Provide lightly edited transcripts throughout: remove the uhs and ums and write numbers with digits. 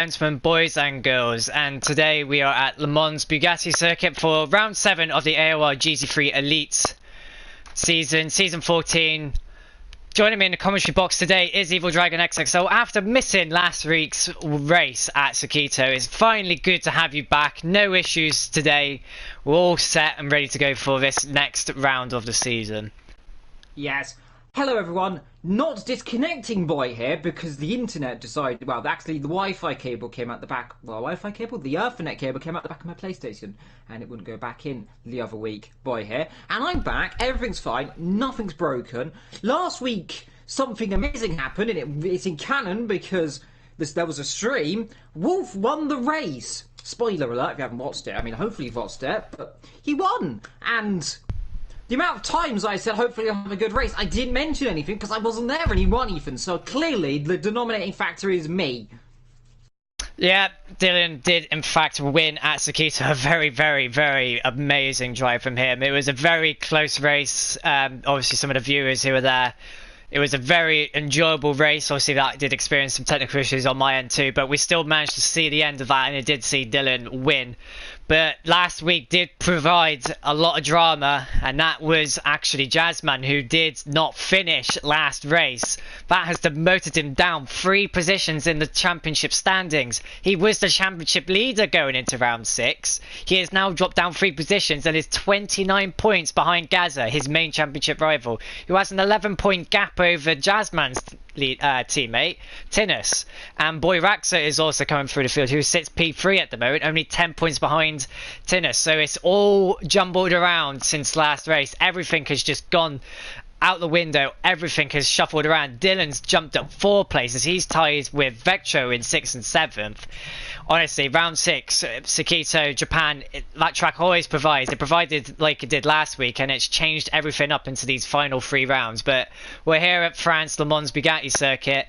Gentlemen, boys and girls, and today we are at Le Mans Bugatti circuit for round 7 of the AOR GT3 Elite season 14. Joining me in the commentary box today is Evil Dragon XXL. After missing last week's race at Sakito, it's finally good to have you back. No issues today. We're all set and ready to go for this next round of the season. Yes. Hello everyone, not disconnecting boy here because the internet decided, well actually the Wi-Fi cable came out the back, the Ethernet cable came out the back of my PlayStation and it wouldn't go back in the other week, boy here. And I'm back, everything's fine, nothing's broken. Last week something amazing happened and it's in canon because there was a stream. Wolf won the race. Spoiler alert if you haven't watched it, I mean hopefully you've watched it, but he won. And the amount of times I said, hopefully I'll have a good race, I didn't mention anything because I wasn't there and he won, Ethan. So clearly, the denominating factor is me. Yeah, Dylan did in fact win at Sakito. A very, very, very amazing drive from him. It was a very close race. Obviously, some of the viewers who were there, it was a very enjoyable race. Obviously, that did experience some technical issues on my end too, but we still managed to see the end of that and it did see Dylan win. But last week did provide a lot of drama, and that was actually Jazzman, who did not finish last race. That has demoted him down 3 positions in the championship standings. He was the championship leader going into round 6. He has now dropped down 3 positions and is 29 points behind Gaza, his main championship rival, who has an 11-point gap over Jazzman's teammate, Tinus. And Boy Raxa is also coming through the field, who sits P3 at the moment, only 10 points behind Tinus. So it's all jumbled around since last race. Everything has just gone out the window. Everything has shuffled around. Dylan's jumped up 4 places. He's tied with Vectro in 6th and 7th. Honestly, round 6, Sakito, Japan, that track always provides. It provided like it did last week, and it's changed everything up into these final 3 rounds. But we're here at France Le Mans Bugatti circuit.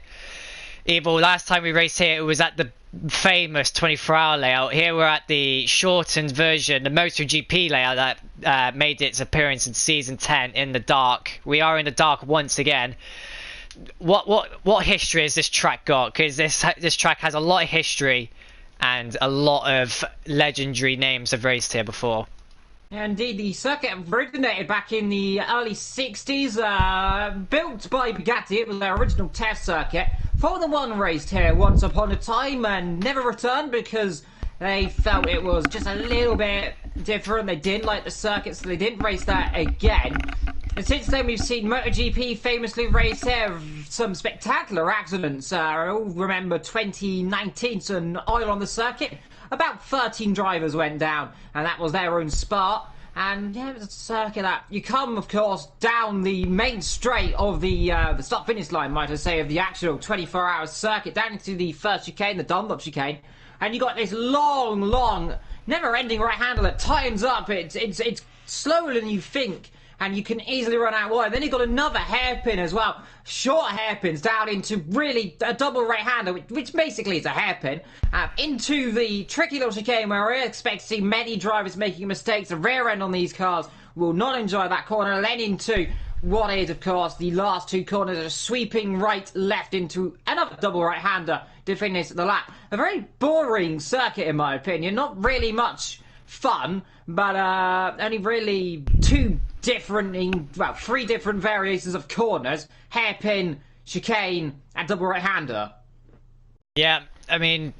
Evil, last time we raced here, it was at the famous 24-hour layout. Here we're at the shortened version, the MotoGP layout that made its appearance in Season 10 in the dark. We are in the dark once again. What history has this track got? Because this track has a lot of history, and a lot of legendary names have raced here before. Yeah, indeed, the circuit originated back in the early 60s, built by Bugatti. It was their original test circuit. Formula 1 raced here once upon a time and never returned because they felt it was just a little bit different. They didn't like the circuit, so they didn't race that again. And since then, we've seen MotoGP famously race here. Some spectacular accidents. I all remember 2019, some oil on the circuit. About 13 drivers went down, and that was their own spot. And yeah, it was a circuit that you come, of course, down the main straight of the start-finish line, might I say, of the actual 24-hour circuit, down into the first chicane, the Dunlop chicane, and you got this long, never-ending right-hander that tightens up. It's slower than you think, and you can easily run out wide. Then you've got another hairpin as well. Short hairpins down into really a double right-hander, which basically is a hairpin, into the tricky little chicane where I expect to see many drivers making mistakes. The rear end on these cars will not enjoy that corner. And then into what is, of course, the last 2 corners, a sweeping right-left into another double right-hander to finish the lap. A very boring circuit, in my opinion. Not really much fun, but only really 3 different variations of corners: hairpin, chicane, and double right-hander. Yeah, I mean,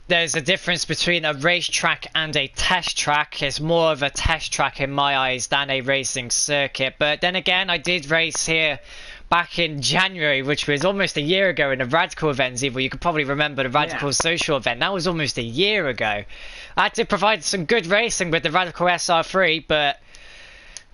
there's a difference between a racetrack and a test track. It's more of a test track in my eyes than a racing circuit. But then again, I did race here back in January, which was almost a year ago, in the Radical events. Evil, you could probably remember the Radical Social event. That was almost a year ago. I had to provide some good racing with the Radical SR3, but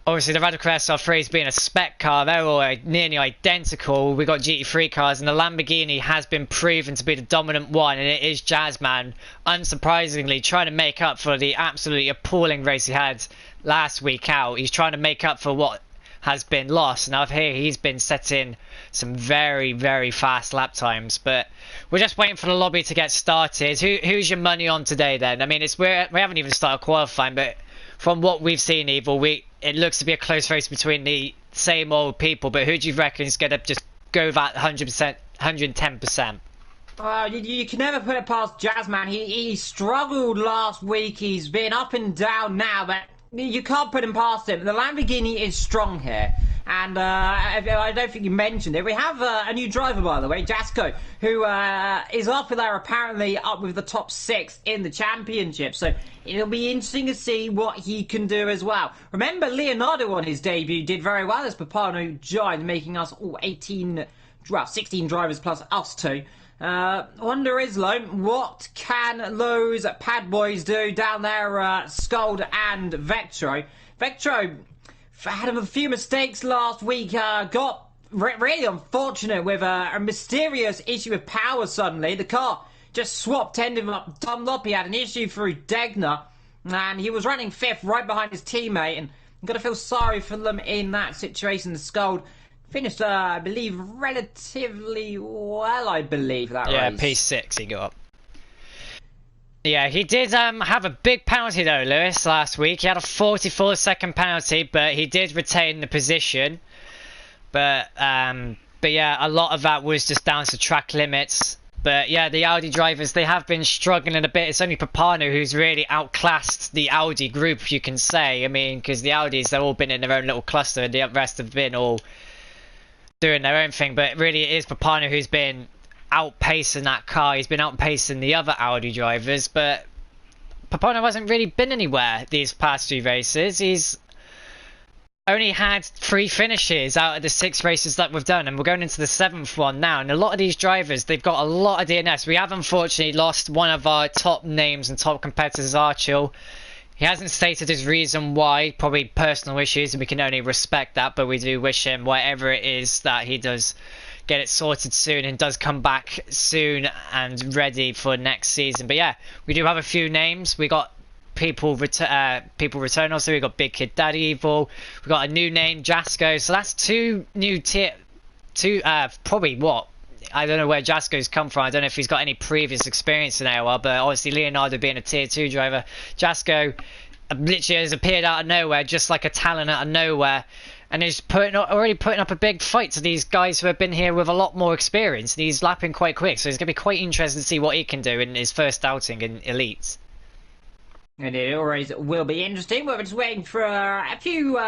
obviously the Radical SR3 is being a spec car. They're all nearly identical. We got GT3 cars, and the Lamborghini has been proven to be the dominant one, and it is Jazzman, unsurprisingly, trying to make up for the absolutely appalling race he had last week out. He's trying to make up for what has been lost. Now here he's been setting some very, very fast lap times, but we're just waiting for the lobby to get started. Who's your money on today then? I mean, we haven't even started qualifying, but from what we've seen, Evil, it looks to be a close race between the same old people. But who do you reckon is going to just go that 100%, 110%? You can never put it past Jazzman. He struggled last week. He's been up and down now, but you can't put him past him. The Lamborghini is strong here. And I don't think you mentioned it. We have a new driver, by the way, Jasko, who is up there, apparently up with the top 6 in the championship. So it'll be interesting to see what he can do as well. Remember, Leonardo on his debut did very well as Papano joined, making us all 16 drivers plus us two. Wonder is, what can those pad boys do down there, Scald and Vectro? Vectro had a few mistakes last week, got really unfortunate with a mysterious issue with power suddenly. The car just swapped, ended up dumbed up. He had an issue through Degner, and he was running 5th right behind his teammate, and I've got to feel sorry for them in that situation. The Scald finished, I believe, relatively well, I believe, that race. Yeah, P6 he got up. Yeah, he did have a big penalty though, Lewis, last week. He had a 44-second penalty, but he did retain the position. But yeah, a lot of that was just down to track limits. But yeah, the Audi drivers, they have been struggling a bit. It's only Papano who's really outclassed the Audi group, you can say. I mean, because the Audis, they've all been in their own little cluster, and the rest have been all doing their own thing. But really, it is Papano who's been outpacing that car. He's been outpacing the other Audi drivers, but Papano hasn't really been anywhere these past 2 races. He's only had 3 finishes out of the 6 races that we've done, and we're going into the 7th one now. And a lot of these drivers, they've got a lot of DNS. We have unfortunately lost one of our top names and top competitors, Archil. He hasn't stated his reason why, probably personal issues, and we can only respect that, but we do wish him whatever it is that he does get it sorted soon and does come back soon and ready for next season. But yeah, we do have a few names. We got people return. Also, we got Big Kid Daddy Evil. We got a new name, Jasko. So that's 2 new probably what? I don't know where Jasko's come from. I don't know if he's got any previous experience in AOR, but obviously Leonardo being a tier 2 driver, Jasko literally has appeared out of nowhere, just like a talent out of nowhere. And he's already putting up a big fight to these guys who have been here with a lot more experience. And he's lapping quite quick, so it's going to be quite interesting to see what he can do in his first outing in Elites. And it always will be interesting. We're just waiting for a few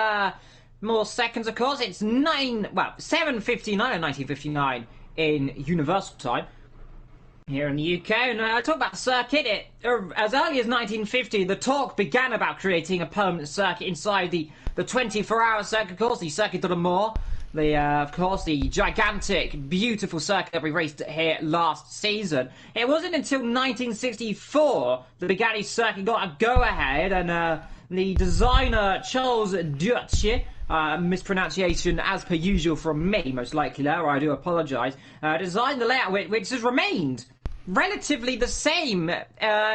more seconds, of course. It's 7:59 or 19:59 in Universal Time here in the UK. And talk about the circuit. As early as 1950, the talk began about creating a permanent circuit inside the 24-hour circuit, of course, the Circuit de la Mort. Of course, the gigantic, beautiful circuit that we raced here last season. It wasn't until 1964 the Bugatti circuit got a go-ahead, and the designer Charles Dutch, mispronunciation as per usual from me, most likely there, I do apologise, designed the layout which has remained relatively the same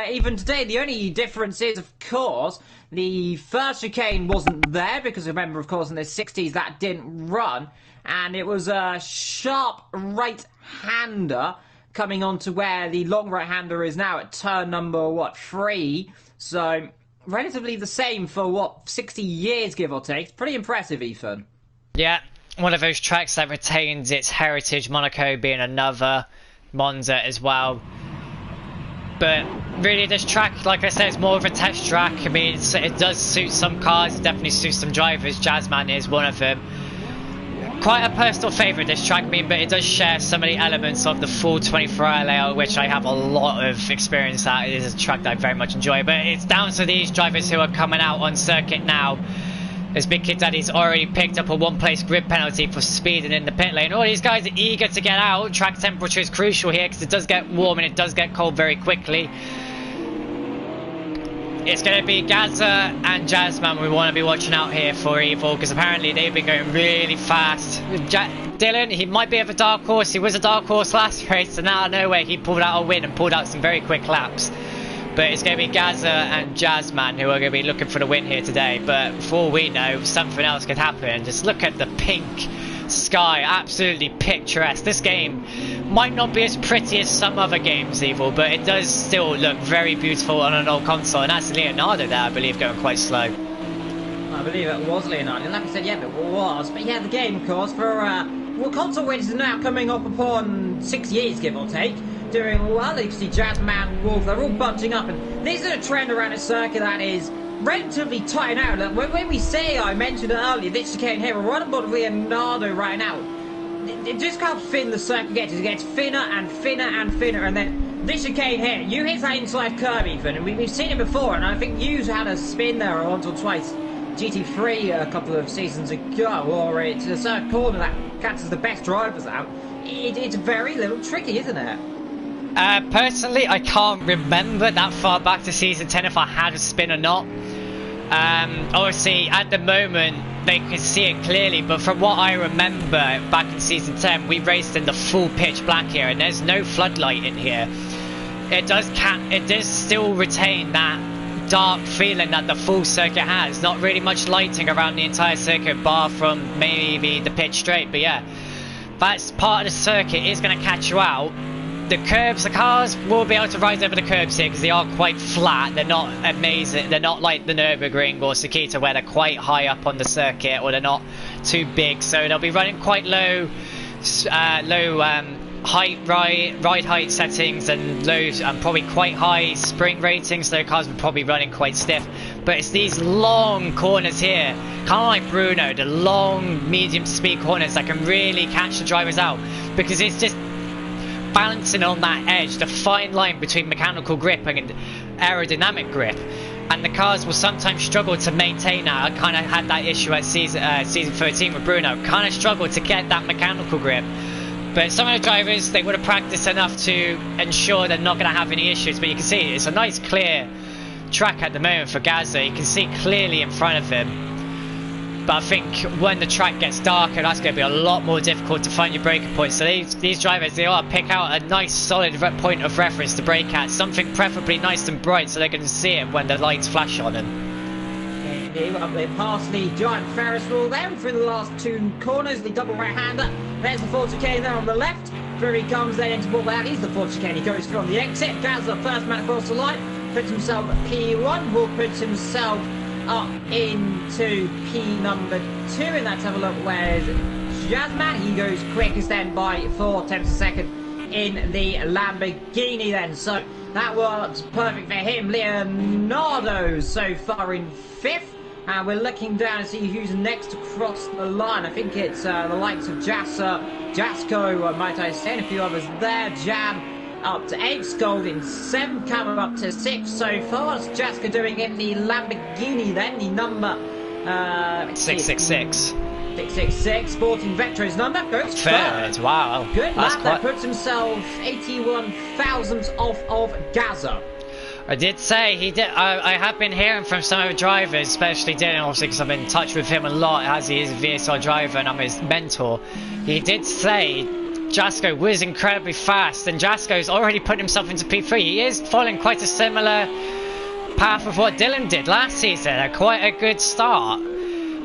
even today. The only difference is, of course, the first chicane wasn't there, because remember, of course, in the 60s that didn't run, and it was a sharp right-hander coming on to where the long right-hander is now at turn number 3. So relatively the same for 60 years, give or take. It's pretty impressive, Ethan. Yeah, one of those tracks that retains its heritage, Monaco being another, Monza as well. But really, this track, like I said, is more of a test track. I mean, it does suit some cars, it definitely suits some drivers. Jazzman is one of them. Quite a personal favourite, this track, I mean, but it does share some of the elements of the full 24-hour layout, which I have a lot of experience at. It is a track that I very much enjoy, but it's down to these drivers who are coming out on circuit now, as Big Kid Daddy's already picked up a 1-place grid penalty for speeding in the pit lane. All these guys are eager to get out. Track temperature is crucial here, because it does get warm and it does get cold very quickly. It's going to be Gaza and Jazzman we want to be watching out here for Evil, because apparently they've been going really fast. Dylan, he might be of a dark horse. He was a dark horse last race, and out of nowhere he pulled out a win and pulled out some very quick laps. But it's going to be Gaza and Jazzman who are going to be looking for the win here today. But for all we know, something else could happen. Just look at the pink sky, absolutely picturesque. This game might not be as pretty as some other games, Evil, but it does still look very beautiful on an old console. And that's Leonardo there, I believe, going quite slow. I believe it was Leonardo. Like I said, yeah, it was. But yeah, the game, of course, for console which is now coming up upon 6 years, give or take. doing well. You can see Jazzman, Wolf, they're all bunching up. And this is a trend around the circuit that is relatively tight out. When we say, I mentioned it earlier, this chicane here, we're right about Leonardo right now. Just how thin the circuit gets. It gets thinner and thinner and thinner. And then this chicane here, you hit that inside curve, Ethan. And we've seen it before. And I think you had a spin there once or twice. GT3 a couple of seasons ago, or it's a certain corner that catches the best drivers out. It's very little tricky, isn't it? Personally, I can't remember that far back to season 10 if I had a spin or not. Obviously, at the moment, they can see it clearly, but from what I remember back in season 10, we raced in the full pitch black here, and there's no floodlight in here. It does still retain that dark feeling that the full circuit has. Not really much lighting around the entire circuit bar from maybe the pitch straight, but yeah, that's part of the circuit is going to catch you out. The curbs, the cars will be able to rise over the curbs here because they are quite flat. They're not amazing. They're not like the Nürburgring or Sakita where they're quite high up on the circuit, or they're not too big, so they'll be running quite low height ride height settings and low probably quite high spring ratings, so the cars will probably running quite stiff. But it's these long corners here, kind of like Bruno, the long medium speed corners that can really catch the drivers out, because it's just balancing on that edge, the fine line between mechanical grip and aerodynamic grip, and the cars will sometimes struggle to maintain that. I kind of had that issue at season 13 with Bruno, kind of struggled to get that mechanical grip. But some of the drivers, they would have practiced enough to ensure they're not going to have any issues. But you can see it's a nice clear track at the moment for Gazza. You can see clearly in front of him. But I think when the track gets darker, that's going to be a lot more difficult to find your braking points. So these drivers, they ought to pick out a nice solid point of reference to brake at. Something preferably nice and bright so they can see it when the lights flash on them. They pass the giant Ferris wheel there through the last two corners, the double right-hander. There's the Ford chicane there on the left. Through he comes then into what that is the Ford chicane. He goes through on the exit. Gazza, first man across the line, puts himself at P1. Will puts himself up into P number 2. And let's have a look. Where's Jazzman? He goes quickest then by 4 tenths a second in the Lamborghini then. So that works perfect for him. Leonardo so far in 5th. And we're looking down to see who's next across the line. I think it's the likes of Jasco, might I say, and a few others there. Jam up to 8, Scold in 7, Cameron up to 6 so far. What's Jasco doing in the Lamborghini then? The number 666. 666, sporting Vectro's number. Goes third. Wow. Good lap, that puts himself 81 thousandths off of Gazza. I did say he did. I have been hearing from some of the drivers, especially Dylan, obviously, because I've been in touch with him a lot as he is a VSR driver and I'm his mentor. He did say Jasco was incredibly fast, and Jasco's already put himself into P3. He is following quite a similar path of what Dylan did last season. Quite a good start.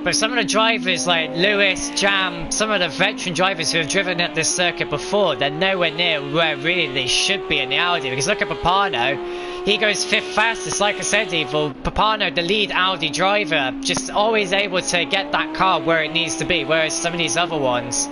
But some of the drivers like Lewis, Jam, some of the veteran drivers who have driven at this circuit before, they're nowhere near where really they should be in the Audi. Because look at Papano, he goes 5th fastest. Like I said, Evil, Papano, the lead Audi driver, just always able to get that car where it needs to be. Whereas some of these other ones,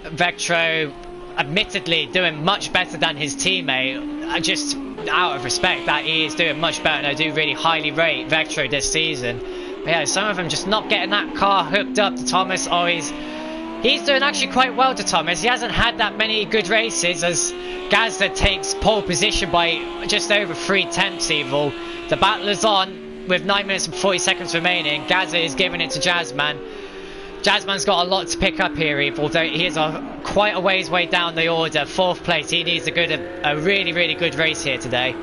Vectro, admittedly doing much better than his teammate, just out of respect that he is doing much better, and I do really highly rate Vectro this season. But yeah, some of them just not getting that car hooked up to Thomas. He's doing actually quite well to Thomas. He hasn't had that many good races as Gazza takes pole position by just over 3 tenths. Evil. The battle is on with 9 minutes and 40 seconds remaining. Gazza is giving it to Jazzman. Jazzman's got a lot to pick up here, Evil. Though he is quite a ways way down the order. 4th place. He needs a really, really good race here today.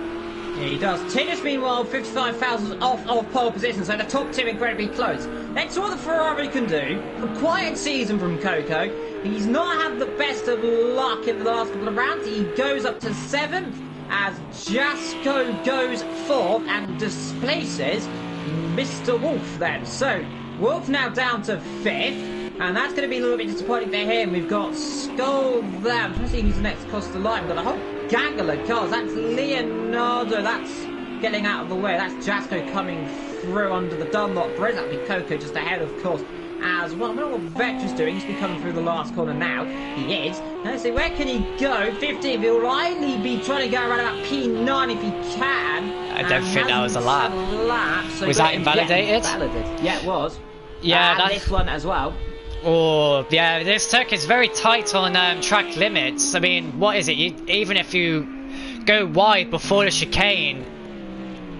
Yeah, he does. Tinnis, meanwhile, 55,000 off of pole position, so the top 2 incredibly close. Let's see what the Ferrari can do. A quiet season from Coco. He's not had the best of luck in the last couple of rounds. He goes up to 7th as Jasco goes 4th and displaces Mr. Wolf then. So, Wolf now down to 5th. And that's going to be a little bit disappointing for him. We've got Skull there. I'm trying to see who's next across the line. We've got a whole gaggle of cars. That's Leonardo. That's getting out of the way. That's Jasco coming through under the Dunlop bridge. That'll be Coco just ahead, of course. as well. I wonder what Vector's doing. He's been coming through the last corner now. He is. Let's see, where can he go? 15th. He'll likely be trying to go around about P9 if he can. I don't think that was a lap. So was that invalidated? Yeah, it was. Yeah, and this one as well. Oh, yeah, this circuit is very tight on track limits. I mean, what is it? Even if you go wide before the chicane,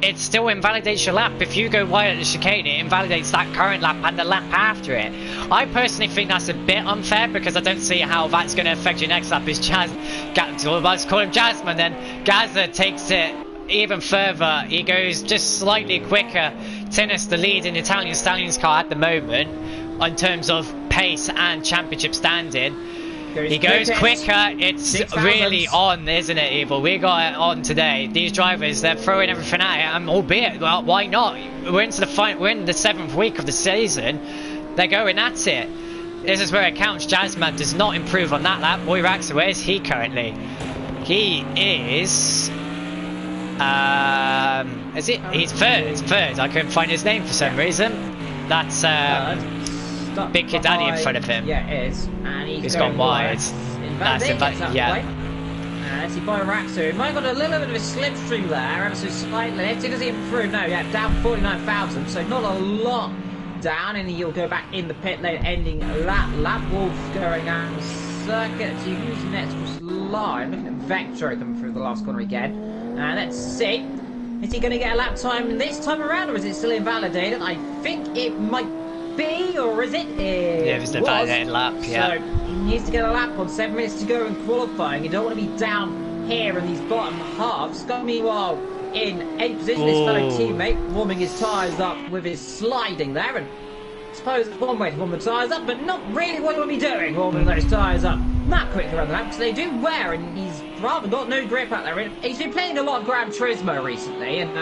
it still invalidates your lap. If you go wide at the chicane, it invalidates that current lap and the lap after it. I personally think that's a bit unfair because I don't see how that's going to affect your next lap. Is let's call him Jasmine then. Gaza takes it even further. He goes just slightly quicker. Tennis the lead in the Italian Stallions car at the moment in terms of pace and championship standing. He goes quicker. It's really on, isn't it, Evil? We got it on today. These drivers, they're throwing everything at it, and albeit, well, why not? We're into the fight. We're in the 7th week of the season. They're going at it. This is where it counts. Jasmine does not improve on that lap. Boy Raxa, where is he currently? He is it? He's third. I couldn't find his name for some reason. That's Big Kid Danny in front of him. Yeah, it is. And he's gone wide. That's yeah. Let's see, Boy Raxa. Might have got a little bit of a slipstream there, ever so slightly. It doesn't improve. No, yeah, down 49,000, so not a lot down, and he'll go back in the pit lane, ending lap Wolf going out the circuit. So using next line. Looking at Vector coming through the last corner again. And let's see. Is he going to get a lap time this time around, or is it still invalidated? I think it might be, or is it? Yeah, it's an invalidated lap, yeah. So he needs to get a lap on, 7 minutes to go in qualifying. You don't want to be down here in these bottom halves. Got meanwhile in 8th position, his fellow teammate, warming his tyres up with his sliding there. And I suppose it's one way to warm the tyres up, but not really what you want to be doing, warming those tyres up that quick around the lap, because they do wear, and he's rather got no grip out there. He's been playing a lot of Gran Turismo recently, and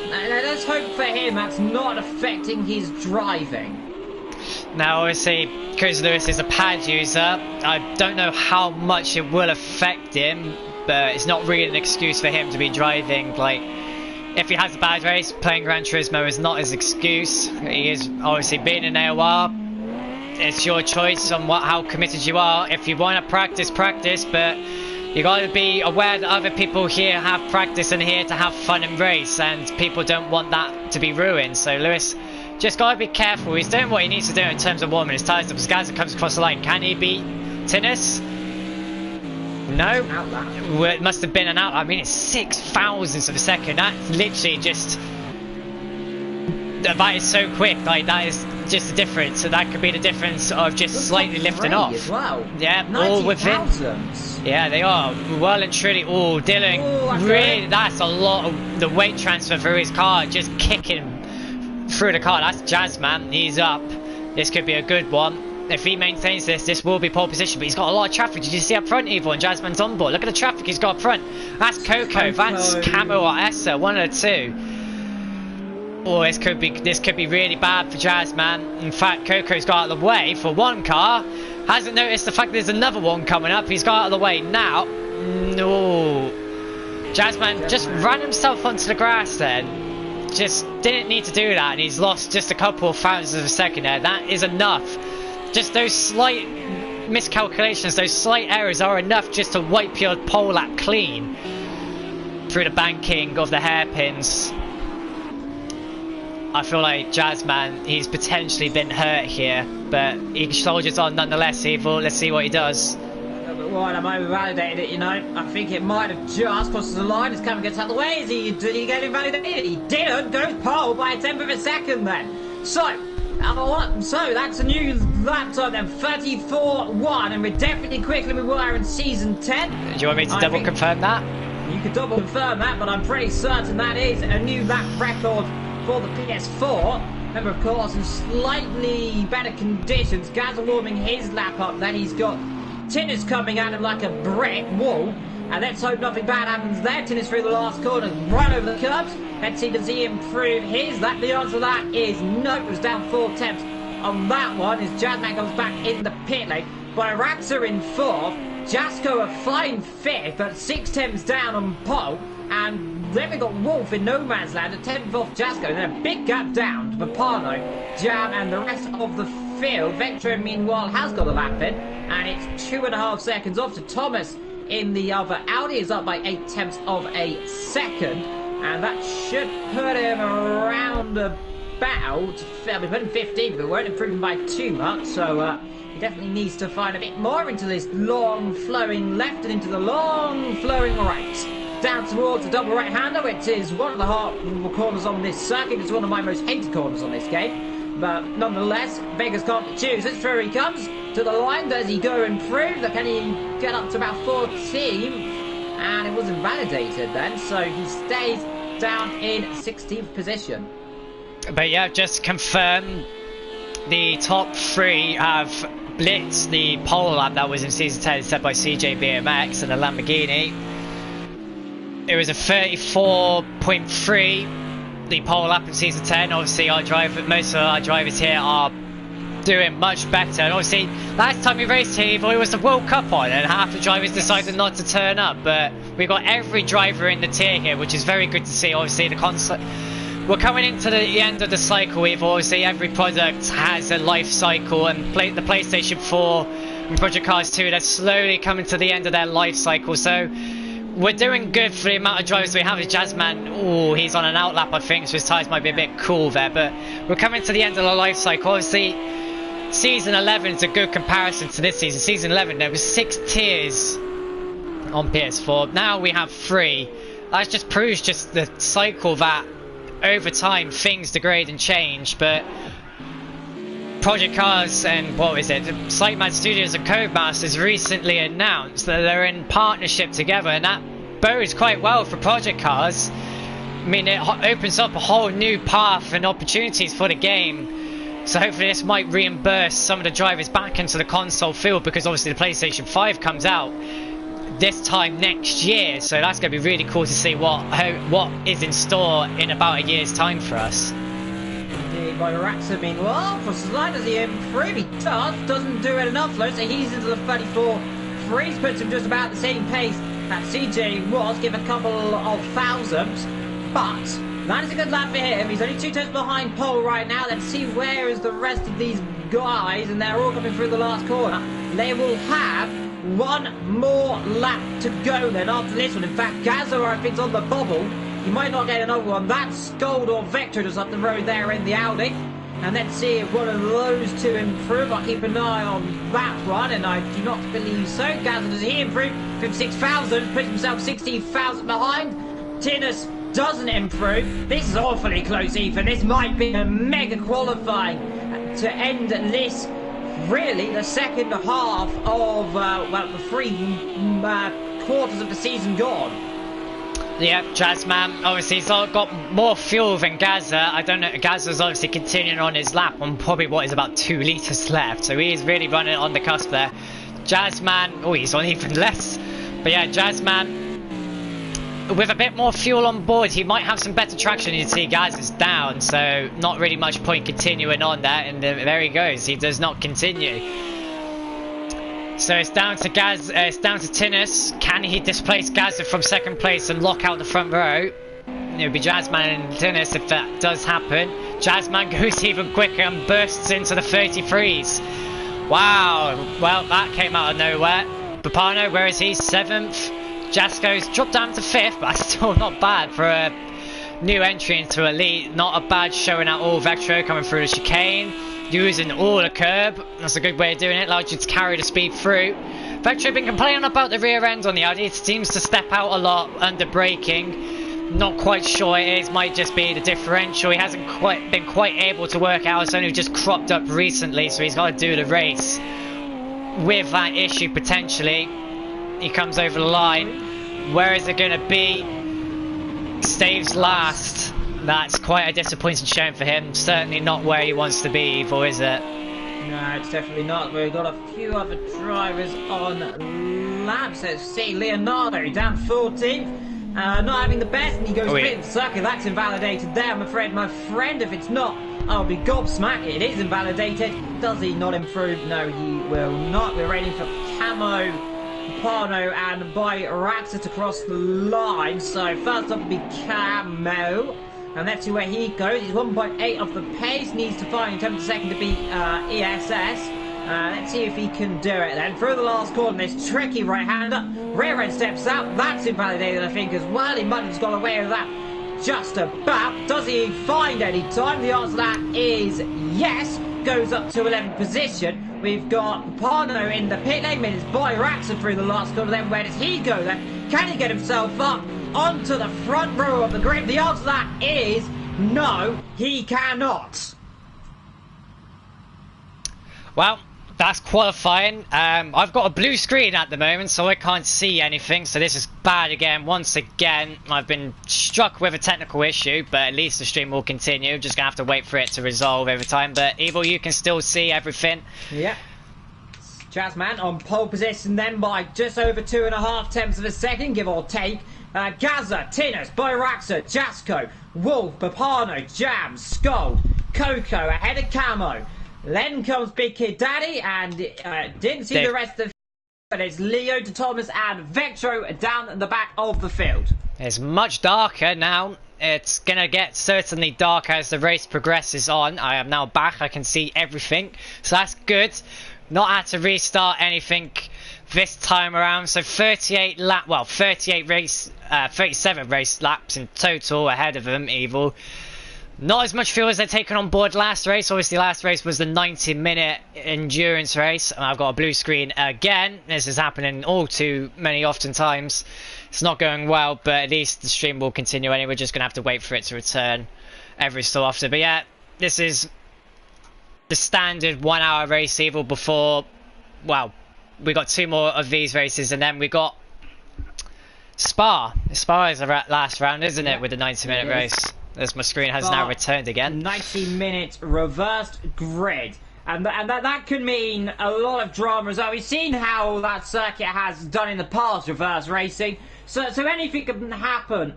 let's hope for him that's not affecting his driving. Now, obviously, because Lewis is a pad user, I don't know how much it will affect him, but it's not really an excuse for him to be driving. Like, if he has a bad race, playing Gran Turismo is not his excuse. He is obviously being an AOR. It's your choice on how committed you are. If you want to practice, but you got to be aware that other people here have practice and here to have fun and race, and people don't want that to be ruined. So Lewis just got to be careful. He's doing what he needs to do in terms of warming his tyres up. As Gaza comes across the line, can he beat Tinnis? No. Well, it must have been an out. I mean, it's 6 thousandths of a second. That's literally just... That is so quick. Like, that is just the difference. So that could be the difference of just slightly lifting off. As well. Yeah, all within. Yeah, they are well and truly. Oh, Dylan, really, that's a lot of the weight transfer through his car, just kicking through the car. That's Jasmine. He's up. This could be a good one. If he maintains this will be pole position. But he's got a lot of traffic. Did you see up front, Evil? And Jasmine's on board. Look at the traffic he's got up front. That's Coco. That's Camo or Essa. One of the two. Oh, this could be really bad for Jasmine. In fact, Coco's got out of the way for one car. Hasn't noticed the fact there's another one coming up. He's got out of the way now. No. Jasmine just ran himself onto the grass then. Just didn't need to do that, and he's lost just a couple of thousandths of a second there. That is enough. Just those slight miscalculations, those slight errors are enough just to wipe your pole lap clean through the banking of the hairpins. I feel like Jasmine, he's potentially been hurt here, but he soldiers on nonetheless, Evil. Let's see what he does. Right, I'm over-validated it, you know. I think it might have just crossed the line. His camera gets out of the way. Did he get invalidated? He didn't. Goes pole by a tenth of a second then. So that's a new lap time then. 34.1, and we're definitely quicker than we were in Season 10. Do you want me to double confirm that? You could double confirm that, but I'm pretty certain that is a new lap record for the PS4. Remember, of course, in slightly better conditions. Gaz warming his lap up. Then he's got Tinnis coming at him like a brick wall. And let's hope nothing bad happens there. Tinnis through the last corner, right over the curbs. Let's see, does he improve his lap? The answer to that is no. It was down 4 tenths on that one as Jasmine comes back in the pit lane. But Raxa in 4th. Jasko a fine 5th, but 6 tenths down on pole. And then we got Wolf in no man's land at 10th off Jasko. And then a big gap down to Papano, Jam, and the rest of the field. Vector, meanwhile, has got a lap in, and it's 2.5 seconds off to Thomas in the other. Audi is up by 0.8 of a second, and that should put him around about, we put him 15, but we won't improve him by too much, so he definitely needs to find a bit more into this long flowing left and into the long flowing right. Down towards the double right-hander, which is one of the hard corners on this circuit. It's one of my most hated corners on this game. But nonetheless, Vegas can't be choosers. Through he comes to the line. Does he go improve? Can he get up to about 14? And it was invalidated then, so he stays down in 16th position. But yeah, just confirm the top three have blitzed the pole lap that was in Season 10 set by CJ BMX and a Lamborghini. It was a 34.3, the pole lap in Season 10. Obviously, most of our drivers here are doing much better. And obviously, last time we raced here, it was the World Cup on, and half the drivers decided not to turn up. But we've got every driver in the tier here, which is very good to see. Obviously, we're coming into the end of the cycle. We've obviously every product has a life cycle, and the PlayStation 4 and Project Cars 2, they're slowly coming to the end of their life cycle. So we're doing good for the amount of drivers we have. Jazzman, oh, he's on an outlap, I think, so his tyres might be a bit cool there. But we're coming to the end of the life cycle. Obviously, Season 11 is a good comparison to this season. Season 11, there was 6 tiers on PS4. Now we have 3. That just proves just the cycle that over time things degrade and change. But Project Cars and Sightman Studios and Codemasters recently announced that they're in partnership together, and that bodes quite well for Project Cars. I mean, it opens up a whole new path and opportunities for the game. So hopefully this might reimburse some of the drivers back into the console field, because obviously the PlayStation 5 comes out this time next year. So that's going to be really cool to see what is in store in about a year's time for us. By Raxa, meanwhile, for Slide as he improves, he doesn't do it enough though, so he's into the 34 freeze, puts him just about the same pace that CJ was, give a couple of thousands, but that is a good lap for him. He's only 2 turns behind pole right now. Let's see where is the rest of these guys, and they're all coming through the last corner. They will have one more lap to go then after this one. In fact, Gazza, I think, is on the bobble. You might not get another one. That's Scold or Vector just up the road there in the Audi. And let's see if one of those two improve. I'll keep an eye on that one, and I do not believe so. Gazza, does he improve? 56,000, puts himself 16,000 behind. Tinus doesn't improve. This is awfully close, Ethan. This might be a mega qualifying to end this, really, the second half of, the 3 quarters of the season gone. Yeah, Jazzman, obviously he's got more fuel than Gazza. I don't know, Gazza's obviously continuing on his lap on probably what is about 2 litres left. So he's really running on the cusp there. Jazzman, oh, he's on even less. But yeah, Jazzman, with a bit more fuel on board, he might have some better traction. You see Gazza's down, so not really much point continuing on that. And there he goes, he does not continue. So it's down to it's down to Tinus. Can he displace Gazza from second place and lock out the front row? It would be Jazzman and Tinus if that does happen. Jazzman goes even quicker and bursts into the 33s. Wow, well, that came out of nowhere. Papano, where is he? 7th. Jasko's dropped down to 5th, but that's still not bad for a new entry into Elite. Not a bad showing at all. Vectro coming through the chicane, using all the curb. That's a good way of doing it. Allows you to carry the speed through. Vectro been complaining about the rear end on the Audi. It seems to step out a lot under braking. Not quite sure it is. Might just be the differential. He hasn't been quite able to work out. It's only just cropped up recently, so he's got to do the race with that issue potentially. He comes over the line. Where is it going to be? Staves last. That's quite a disappointing showing for him. Certainly not where he wants to be, Evil, is it? No, it's definitely not. We've got a few other drivers on laps. Let's see, Leonardo down 14th. Not having the best, and he goes split the circuit. That's invalidated there, I'm afraid, my friend. If it's not, I'll be gobsmacked. It is invalidated. Does he not improve? No, he will not. We're waiting for Camo, Pano, and by Raxit to cross the line. So first up will be Camo. And let's see where he goes. He's 1.8 off the pace. Needs to find in terms of second to beat ESS. Let's see if he can do it then. Through the last corner, this tricky right-hander. Rear end steps out. That's invalidated, I think, as well. He might have got away with that just about. Does he find any time? The answer to that is yes. Goes up to 11th position. We've got Pano in the pit lane. It's Boy Ratson through the last corner. Then where does he go then? Can he get himself up onto the front row of the grid? The answer to that is no, he cannot. Well, that's qualifying. I've got a blue screen at the moment, so I can't see anything. So this is bad again. Once again, I've been struck with a technical issue, but at least the stream will continue. Just gonna have to wait for it to resolve every time. But Evil, you can still see everything. Yeah. Jazzman on pole position then by just over 2.5 tenths of a second, give or take. Gaza, Tinnus, Boyraxa, Jasco, Wolf, Papano, Jam, Scold, Coco ahead of Camo. Then comes Big Kid Daddy, and didn't see the rest of the but it's Leo, De Thomas, and Vectro down at the back of the field. It's much darker now. It's gonna get certainly darker as the race progresses on. I am now back. I can see everything, so that's good. Not had to restart anything this time around. So 37 race laps in total ahead of them. Evil. Not as much fuel as they're taking on board last race. Obviously last race was the 90-minute endurance race. And I've got a blue screen again. This is happening all too many often times. It's not going well, but at least the stream will continue anyway. We're just going to have to wait for it to return every so often. But yeah, this is the standard 1 hour race, Evil, before, well, we got 2 more of these races, and then we got Spa. Spa is the last round, isn't it, with the 90-minute race? As my screen has now returned again. 90 minutes reversed grid. And that could mean a lot of drama as well. We've seen how that circuit has done in the past, reverse racing. So anything can happen.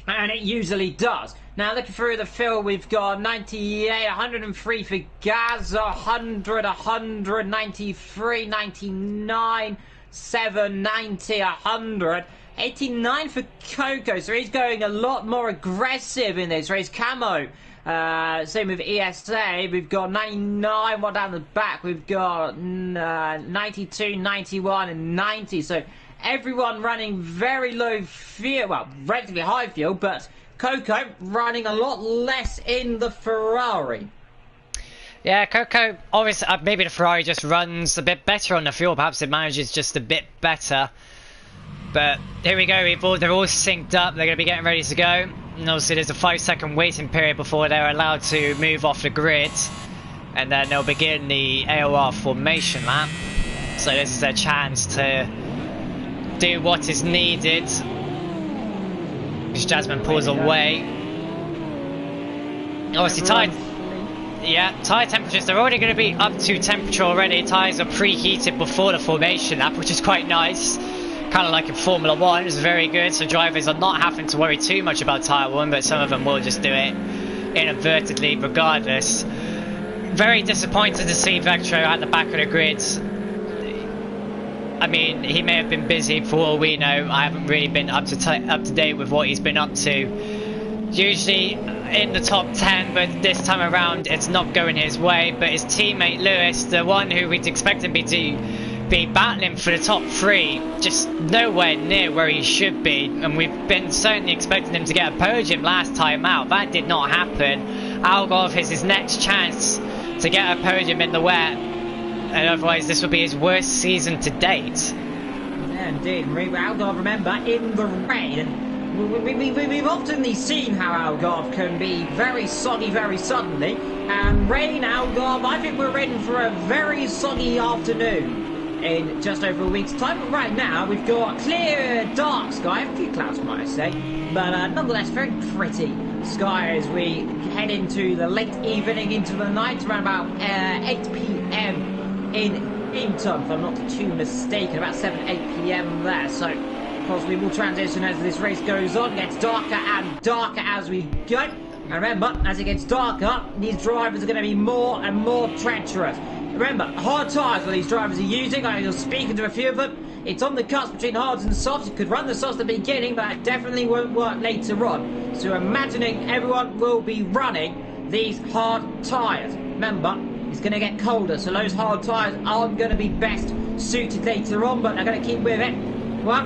And it usually does. Now looking through the field, we've got 98, 103 for Gaza, 100, 100, 93, 99, 7, 90, 100. 89 for Coco, so he's going a lot more aggressive in this race. Camo, same with ESA. We've got 99, one down the back. We've got 92, 91, and 90. So everyone running very low fuel, well, relatively high fuel, but Coco running a lot less in the Ferrari. Yeah, Coco, obviously, maybe the Ferrari just runs a bit better on the fuel. Perhaps it manages just a bit better. But here we go, Evil. They're all synced up. They're going to be getting ready to go. And obviously there's a 5-second waiting period before they're allowed to move off the grid. And then they'll begin the AOR formation lap. So this is their chance to do what is needed. Because Jasmine pulls away. Obviously tyre temperatures, they're already going to be up to temperature already. Tyres are preheated before the formation lap, which is quite nice. Kind of like in Formula 1, it's very good, so drivers are not having to worry too much about tyre warm, but some of them will just do it inadvertently regardless. Very disappointed to see Vectro at the back of the grids. I mean, he may have been busy for all we know. I haven't really been up to date with what he's been up to. Usually in the top 10, but this time around it's not going his way. But his teammate Lewis, the one who we'd expect him to be battling for the top 3, just nowhere near where he should be, and we've been certainly expecting him to get a podium last time out. That did not happen. Algov is his next chance to get a podium in the wet, and otherwise this will be his worst season to date. Yeah, indeed. Algov, remember, in the rain. We've often seen how Algarve can be very soggy very suddenly, and rain Algarve, I think we're in for a very soggy afternoon in just over a week's time. But right now we've got clear dark sky, a few clouds might I say, but nonetheless very pretty sky as we head into the late evening, into the night, around about 8 PM in Inton, if I'm not too mistaken, about 7, 8 PM there. So of course we will transition as this race goes on, gets darker and darker as we go. And remember, as it gets darker, these drivers are going to be more and more treacherous. Remember, hard tyres that these drivers are using. I was speaking to a few of them. It's on the cusp between hards and softs. You could run the softs at the beginning, but it definitely won't work later on. So imagining everyone will be running these hard tyres. Remember, it's going to get colder, so those hard tyres aren't going to be best suited later on, but they're going to keep with it. Well,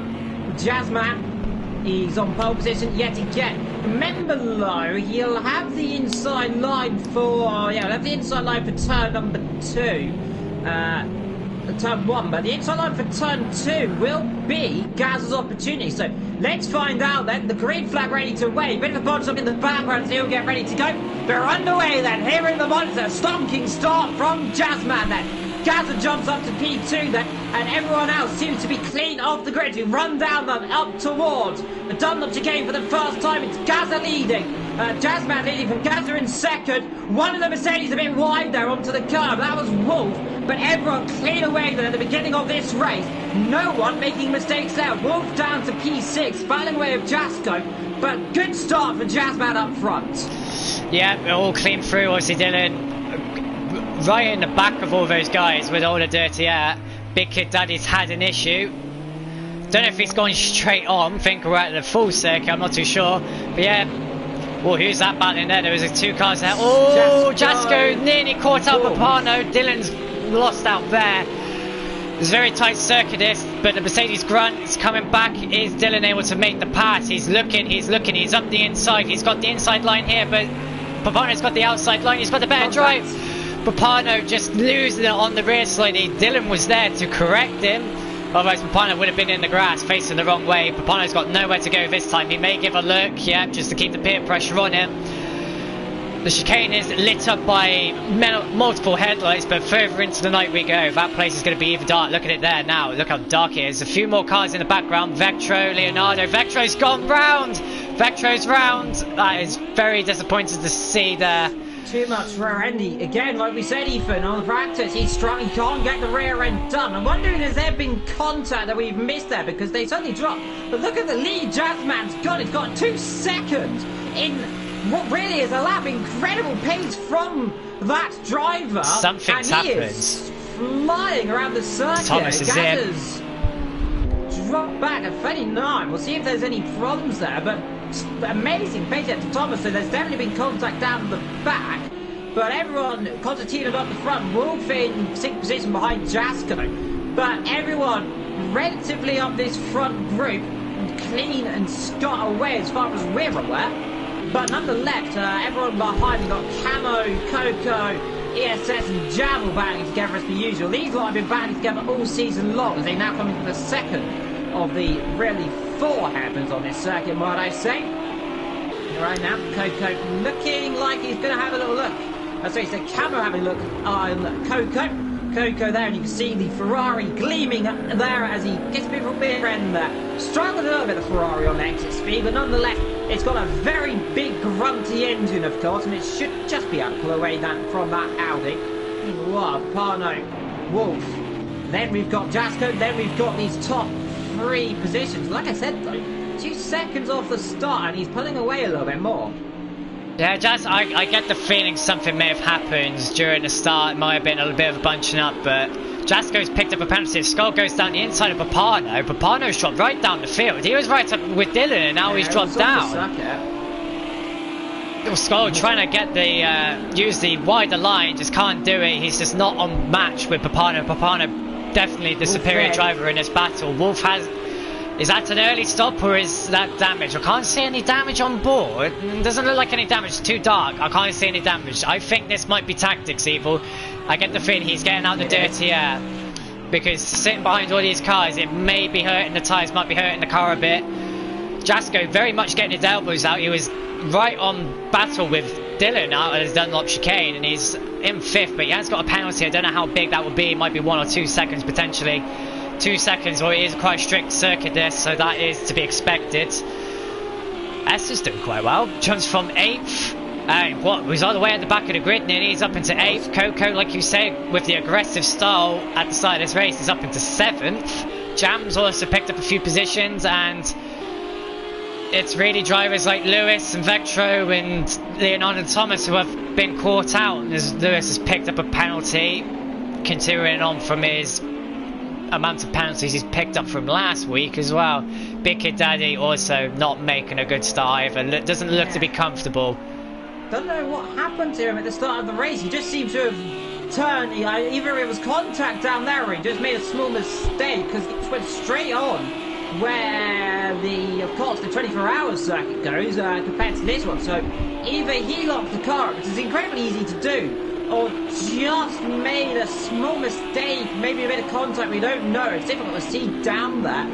Jazzman, he's on pole position yet again. Remember though, he'll have the inside line for turn number 2. Turn 1, but the inside line for turn 2 will be Gaz's opportunity. So let's find out then. The green flag ready to wave. Bit of a bunch up in the background, so he'll get ready to go. They're underway then. Here in the monitor, stonking start from Jazzman then. Gaza jumps up to P2 then, and everyone else seems to be clean off the grid. We run down them up towards the Dunlop chicane for the first time. It's Gaza leading. Jazzman leading from Gaza in second. One of the Mercedes a bit wide there onto the curb. That was Wolf, but everyone clean away there at the beginning of this race. No one making mistakes there. Wolf down to P6, filing away of Jasco, but good start for Jazzman up front. Yeah, all clean through, obviously Dylan. Right in the back of all those guys with all the dirty air. Big Kid Daddy's had an issue. Don't know if he's gone straight on. Think we're at the full circuit, I'm not too sure. But yeah. Oh, who's that battling there? There was 2 cars there. Oh, Jasco nearly caught up with Parno. Dylan's lost out there. It's a very tight circuit this, but the Mercedes grunt is coming back. Is Dylan able to make the pass? He's looking, he's up the inside. He's got the inside line here, but Papano's got the outside line. He's got the better drive. Papano just losing it on the rear slightly. Dylan was there to correct him. Otherwise Papano would have been in the grass facing the wrong way. Papano's got nowhere to go this time. He may give a look, yeah, just to keep the peer pressure on him. The chicane is lit up by multiple headlights, but further into the night we go. That place is going to be even dark. Look at it there now. Look how dark it is. A few more cars in the background. Vectro, Leonardo. Vectro's gone round. Vectro's round. That is very disappointing to see there. Too much rear end. Again, like we said, Ethan, on the practice, he's struggling, can't get the rear end done. I'm wondering, has there been contact that we've missed there? Because they suddenly dropped. But look at the lead Jazzman's got. He's got 2 seconds in what really is a lap. Incredible pace from that driver. Something's happened. Is flying around the circuit. Thomas is Gazza's dropped back at 39. We'll see if there's any problems there, but amazing pace at Thomas, so there's definitely been contact down the back, but everyone concertinaed up the front. Wolf in 6th position behind Jasco, but everyone relatively up this front group clean and scot away as far as we're aware, but nonetheless everyone behind, we've got Camo, Coco, ESS and Jam all battling together as per usual. These lot have been battling together all season long as they now come into the second of the really 4 happens on this circuit, might I say. Right now, Coco looking like he's going to have a little look. That's what he said, Camo having a look on Coco there, and you can see the Ferrari gleaming there as he gets a bit of a rear end there. Struggled a little bit, the Ferrari on the exit speed, but nonetheless, it's got a very big grunty engine, of course, and it should just be able to pull away from that Audi. Wow, Parno, Wolf. Then we've got Jasco, then we've got these top 3 positions. Like I said though, 2 seconds off the start and he's pulling away a little bit more. Yeah, I get the feeling something may have happened during the start. It might have been a little bit of a bunching up, but Jasco's picked up a penalty. Skull goes down the inside of Papano. Papano's dropped right down the field. He was right up with Dylan and now he's dropped down. Skull trying to get the use the wider line, just can't do it. He's just not on match with Papano. Papano definitely the superior driver in this battle. Wolf is that an early stop or is that damage? I can't see any damage on board. It doesn't look like any damage. It's too dark. I can't see any damage. I think this might be tactics, Evil. I get the feeling he's getting out the dirty air, because sitting behind all these cars, it may be hurting the tyres, might be hurting the car a bit. Jasco very much getting his elbows out. He was right on battle with Dylan out of his Dunlop chicane, and he's in 5th, but he has got a penalty. I don't know how big that would be. It might be 1 or 2 seconds potentially. 2 seconds, or it is quite a strict circuit this, so that is to be expected. S is doing quite well. Jumps from 8th. Was all the way at the back of the grid, nearly he's up into 8th. Coco, like you say, with the aggressive style at the start of this race, is up into 7th. Jam's also picked up a few positions, and it's really drivers like Lewis and Vectro and Leonardo and Thomas who have been caught out, as Lewis has picked up a penalty, continuing on from his amount of penalties he's picked up from last week as well. Big Kid Daddy also not making a good start either. Doesn't look to be comfortable. Don't know what happened to him at the start of the race. He just seems to have turned. Either it was contact down there or he just made a small mistake because he just went straight on where of course, the 24-hour circuit goes compared to this one. So either he locked the car up, which is incredibly easy to do, or just made a small mistake, maybe a bit of contact, we don't know. It's difficult to see down there.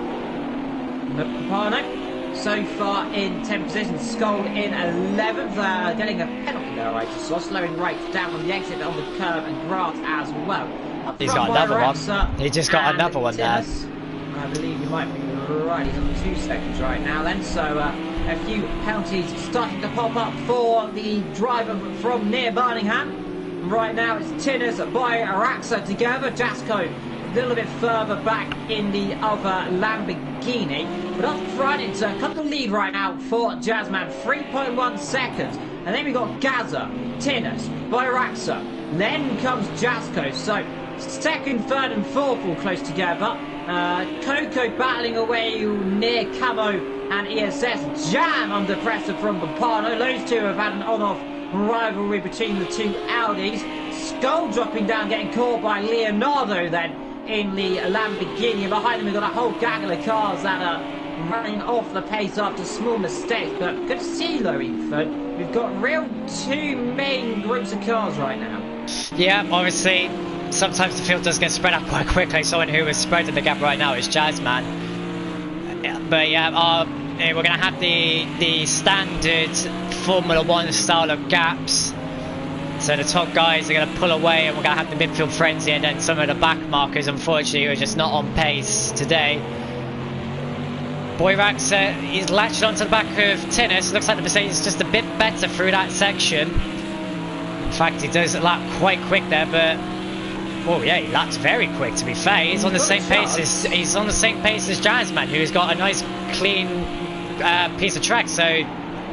But Papano, so far in 10th position, Skull in 11th, getting a penalty there, I just saw, slowing right down on the exit on the curb and grass as well. He's got another one. He just got another one there. I believe you might be right, he's on 2 seconds right now then, so a few penalties starting to pop up for the driver from near Birmingham. Right now it's Tinnis by Araxa together, Jasco a little bit further back in the other Lamborghini, but up front it's a couple lead right now for Jazzman, 3.1 seconds, and then we got Gaza, Tinnis by Araxa, then comes Jasco, so second, third and fourth all close together. Coco battling away near Camo and ESS. Jam under pressure from Papano. Those two have had an on-off rivalry between the two Audis. Skull dropping down, getting caught by Leonardo then in the Lamborghini. And behind them we've got a whole gaggle of cars that are running off the pace after small mistakes. But good to see though, Ethan. We've got two main groups of cars right now. Yeah, obviously. Sometimes the field does get spread out quite quickly. Someone who is spreading the gap right now is Jazzman. But yeah, we're going to have the standard Formula 1 style of gaps. So the top guys are going to pull away and we're going to have the midfield frenzy, and then some of the back markers, unfortunately, are just not on pace today. Boyrax is latched onto the back of Tinnis. Looks like the Mercedes is just a bit better through that section. In fact, he does lap quite quick there, but oh yeah, he laps very quick. To be fair, he's on the same pace as Jazzman, who's got a nice clean piece of track. So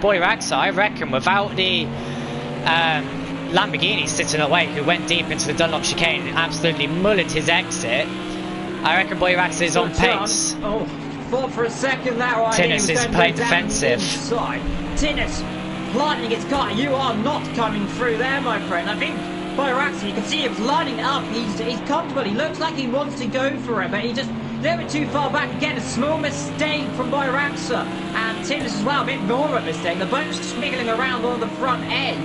Boyrax, I reckon, without the Lamborghini sitting away, who went deep into the Dunlop chicane and absolutely mullered his exit, I reckon Boyrax is on pace. Oh, thought for a second there. Tinnis is playing defensive. Tinnis planting his car. You are not coming through there, my friend. I think Boyrax, you can see him lining up. He's comfortable. He looks like he wants to go for it, but he just a little bit too far back. Again, a small mistake from Boyrax and Tinnis as well. A bit more of a mistake. The boat's squiggling around on the front end,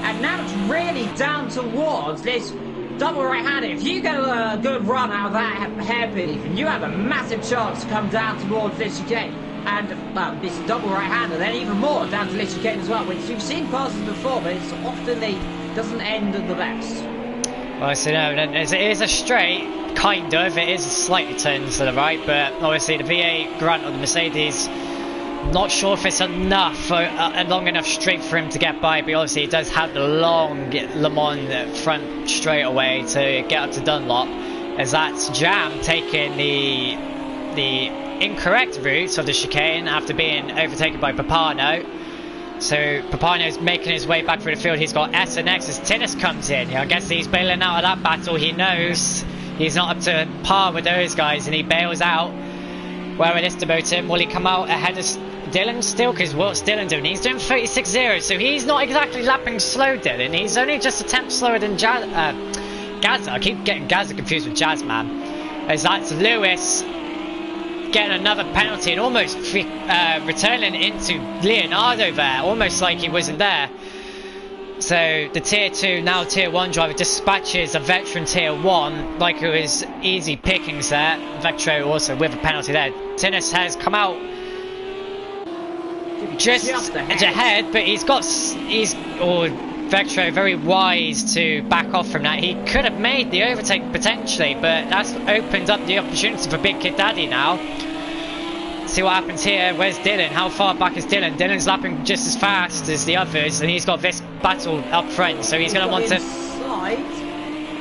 and now it's really down towards this double right-hander. If you get a good run out of that hairpin, Ethan, you have a massive chance to come down towards this chicane. And this double right-hander, then even more down to this chicane as well, which you've seen passes before, but it's often doesn't end at the best. Well, so no, it is a straight, kind of. It is slightly turned to the right, but obviously the V8 grunt of the Mercedes, not sure if it's enough, a long enough straight for him to get by, but obviously he does have the long Le Mans front straightaway to get up to Dunlop, as that's Jam taking the incorrect route of the chicane after being overtaken by Papano. So Papano's making his way back through the field. He's got S and X as Tinnis comes in. I guess he's bailing out of that battle. He knows he's not up to par with those guys, and he bails out. Where it is to boat him. Will he come out ahead of Dylan still? Because what's Dylan doing? He's doing 36.0, so he's not exactly lapping slow, Dylan. He's only just a tenth slower than Gaza. I keep getting Gaza confused with Jazzman. As that's Lewis getting another penalty and almost returning into Leonardo there, almost like he wasn't there. So the tier 2, now tier 1 driver dispatches a veteran tier 1 like it was easy pickings there. Vectro also with a penalty there. Tinnis has come out just ahead, but Vectro very wise to back off from that. He could have made the overtake potentially, but that's opened up the opportunity for Big Kid Daddy now. See what happens here. Where's Dylan? How far back is Dylan? Dylan's lapping just as fast as the others, and he's got this battle up front, so he's going to want to...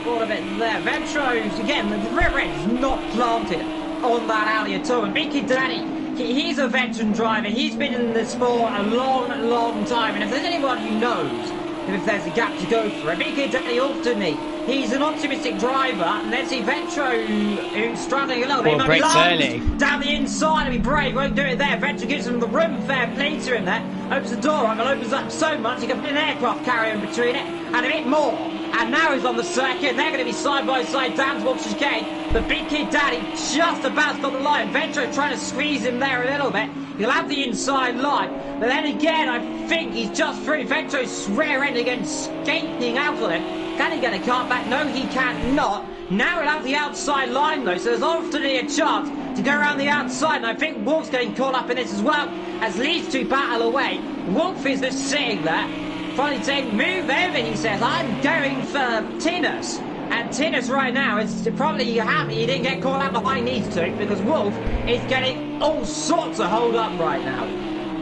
Got a bit there. Ventro's, again, the rear end is not planted on that alley at all. And Big Kid Daddy, he's a veteran driver. He's been in the sport a long, long time. And if there's anyone who knows if there's a gap to go for. Big Kid Daddy Alternate. He's an optimistic driver, and let's see Vetro, who's struggling a little bit. Brakes early. Down the inside, and be brave, won't do it there. Vetro gives him the room, fair play to him there. Opens the door up, and opens up so much, he can put an aircraft carrier in between it, and a bit more. And now he's on the circuit, and they're going to be side by side down towards the chicane. But Big Kid Daddy just about got the line. Vetro trying to squeeze him there a little bit. He'll have the inside line, but then again, I think he's just through. Vetro's rear end again, skating out on him. Can he get a car back? No, he cannot. Now he'll have the outside line though, so there's often a chance to go around the outside, and I think Wolf's getting caught up in this as well, as these two battle away. Wolf is just sitting there, finally saying, move over, he says, I'm going for Tinus. And Tinus right now is probably happy he didn't get caught out behind these two, because Wolf is getting all sorts of hold up right now.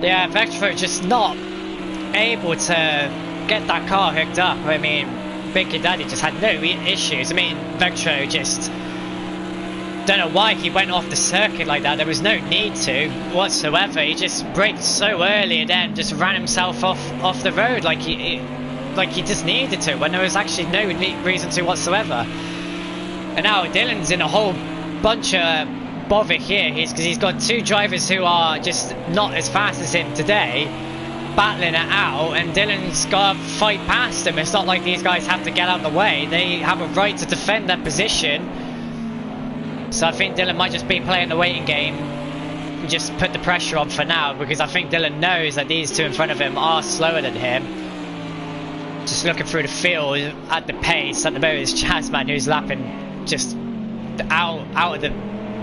Yeah, Vectro just not able to get that car hooked up. I mean, Big Kid Daddy just had no issues. I mean, Vectro just don't know why he went off the circuit like that. There was no need to whatsoever. He just braked so early and then just ran himself off the road like he just needed to, when there was actually no reason to whatsoever. And now Dylan's in a whole bunch of bother here, because he's got two drivers who are just not as fast as him today, battling it out, and Dylan's got to fight past him. It's not like these guys have to get out of the way. They have a right to defend their position. So I think Dylan might just be playing the waiting game and just put the pressure on for now, because I think Dylan knows that these two in front of him are slower than him. Just looking through the field at the pace at the moment is Jazzman, who's lapping just out of the.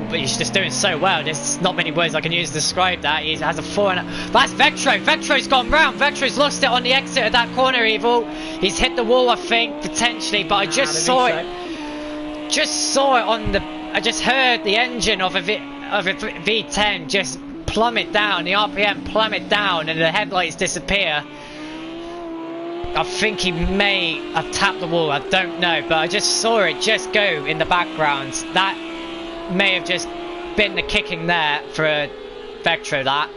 But he's just doing so well. There's not many words I can use to describe that. He has a 4.5. That's Vectro. Vectro's gone round. Vectro's lost it on the exit of that corner, Evil. He's hit the wall, I think, potentially. But I just saw it. Just saw it on the. I just heard the engine of a V10 just plummet down. The RPM plummet down, and the headlights disappear. I think he may have tapped the wall, I don't know, but I just saw it just go in the background. That may have just been the kicking there for Vectro, that.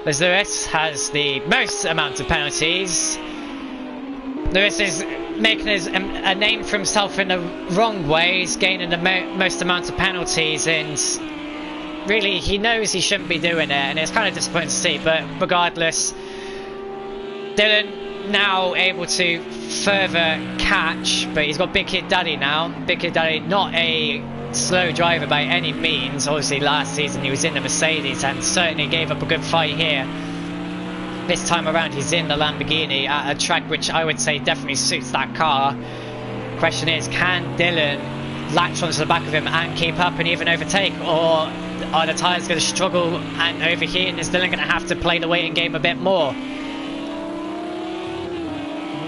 As Lewis has the most amount of penalties. Lewis is making a name for himself in the wrong way. He's gaining the most amount of penalties, and really he knows he shouldn't be doing it, and it's kind of disappointing to see, but regardless, Dylan now able to further catch, but he's got Big Kid Daddy now. Big Kid Daddy, not a slow driver by any means. Obviously last season he was in the Mercedes and certainly gave up a good fight here. This time around he's in the Lamborghini at a track which I would say definitely suits that car. Question is, can Dylan latch onto the back of him and keep up and even overtake, or are the tyres going to struggle and overheat, and is Dylan going to have to play the waiting game a bit more?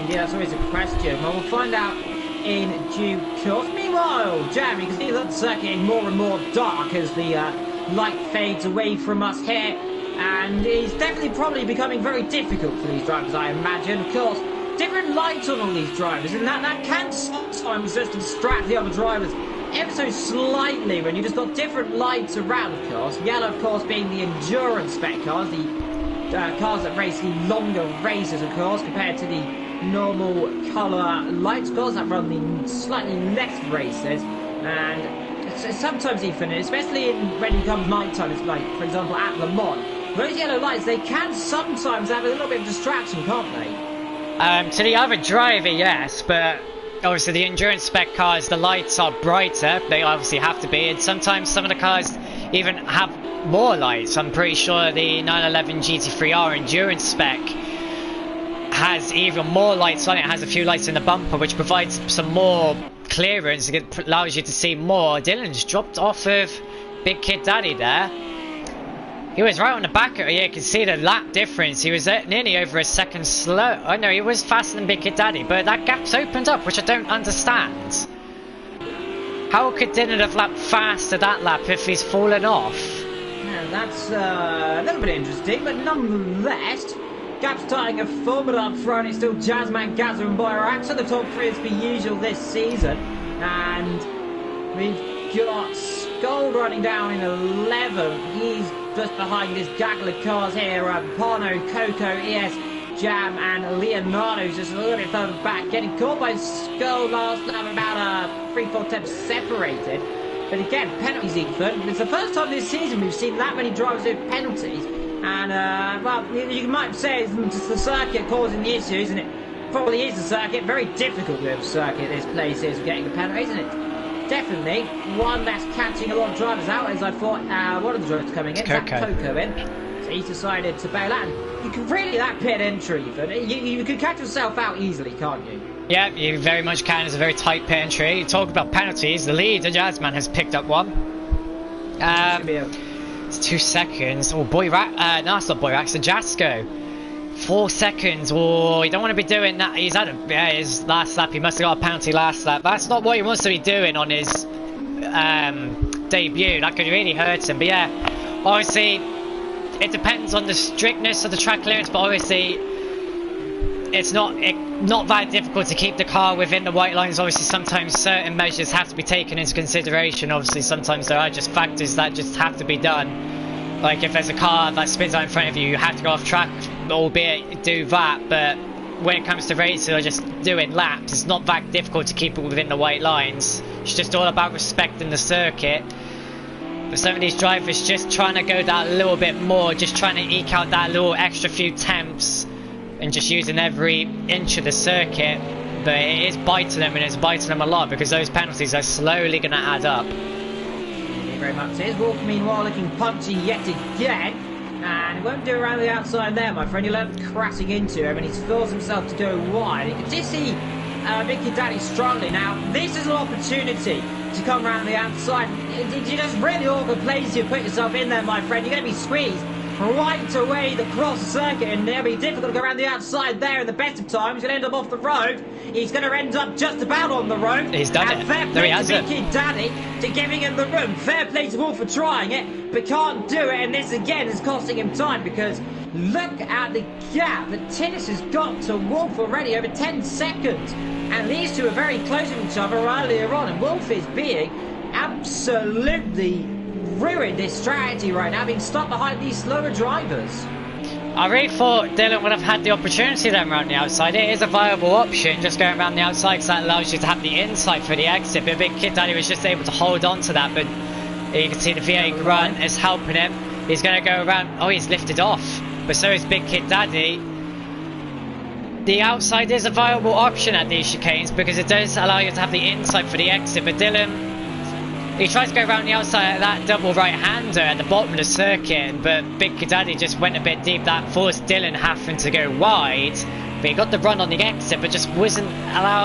Yeah, that's always a question. Well, we'll find out in due course. Meanwhile, Jeremy, because he's on the circuit getting more and more dark as the light fades away from us here, and it's definitely probably becoming very difficult for these drivers, I imagine. Of course, different lights on all these drivers, and that can sometimes just distract the other drivers ever so slightly when you just got different lights around, of course. Yellow, of course, being the endurance spec cars, the cars that race the longer races, of course, compared to the normal colour lights cars that run the slightly less races, and sometimes even, especially when it comes night time, it's like, for example, at Le Mans, those yellow lights, they can sometimes have a little bit of distraction, can't they? To the other driver, yes, but obviously the endurance spec cars, the lights are brighter, they obviously have to be, and sometimes some of the cars even have more lights. I'm pretty sure the 911 GT3R endurance spec has even more lights on it. It has a few lights in the bumper, which provides some more clearance. It allows you to see more. Dylan's dropped off of Big Kid Daddy there. He was right on the back. Yeah, you can see the lap difference. He was nearly over a second slow. Oh no, he was faster than Big Kid Daddy, but that gap's opened up, which I don't understand. How could Dylan have lapped faster that lap if he's fallen off? Yeah, that's a little bit interesting, but nonetheless, gap starting a formula up front. It's still Jazzman, Gazza and Boyrax at the top three as per usual this season. And we've got Skull running down in 11. He's just behind his gaggle of cars here. Pano, Coco, ES, jam, and Leonardo's just a little bit further back, getting caught by Skull last lap, about 3-4 tenths separated. But again, penalties, Ethan. It's the first time this season we've seen that many drivers with penalties. And, well, you might say it's just the circuit causing the issue, isn't it? Probably is the circuit. Very difficult with circuit this place is getting the penalty, isn't it? Definitely one that's catching a lot of drivers out, as I thought one of the drivers coming in, Coco in. So he's decided to bail out. You can really, that pit entry, Ethan, you can catch yourself out easily, can't you? Yeah, you very much can. It's a very tight pit entry. You talk about penalties, the lead, the Jazzman has picked up one. It's 2 seconds. Oh, no, it's not Boyrax, it's Jasco. 4 seconds. Oh, you don't want to be doing that. He's had his last lap. He must have got a penalty last lap. That's not what he wants to be doing on his debut. That could really hurt him. But yeah, obviously, it depends on the strictness of the track clearance. But obviously, it's not that difficult to keep the car within the white lines. Obviously, sometimes certain measures have to be taken into consideration. Obviously, sometimes there are just factors that just have to be done. Like if there's a car that spins out in front of you, you have to go off track, albeit do that. But when it comes to racing or just doing laps, it's not that difficult to keep it within the white lines. It's just all about respecting the circuit. But some of these drivers just trying to go that little bit more, just trying to eke out that little extra few tenths and just using every inch of the circuit. But it is biting them, and it's biting them a lot because those penalties are slowly going to add up. Very much. Here's Wolf, meanwhile, looking punchy yet again, and he won't do around the outside there, my friend. He'll end up crashing into him, and he forced himself to go wide. You can just see Mickey Daddy struggling. Now, this is an opportunity to come around the outside. You just really awkward place you put yourself in there, my friend. You're going to be squeezed right away across the circuit, and it'll be difficult to go around the outside there. In the best of times, he'll end up off the road. He's going to end up just about on the road. He's done it. Fair play to Mickey Daddy to giving him the room. Fair play to Wolf for trying it, but can't do it. And this again is costing him time because look at the gap that Tinnis has got to Wolf already, over 10 seconds. And these two are very close to each other earlier on, and Wolf is being absolutely ruined this strategy right now, being stuck behind these slower drivers. I really thought Dylan would have had the opportunity then around the outside. It is a viable option, just going around the outside, because that allows you to have the inside for the exit. But Big Kid Daddy was just able to hold on to that. But you can see the V8 grunt is helping him. He's going to go around. Oh, he's lifted off. But so is Big Kid Daddy. The outside is a viable option at these chicanes because it does allow you to have the inside for the exit. But Dylan, he tries to go around the outside of that double right-hander at the bottom of the circuit, but Big Kid Daddy just went a bit deep. That forced Dylan having to go wide, but he got the run on the exit, but just wasn't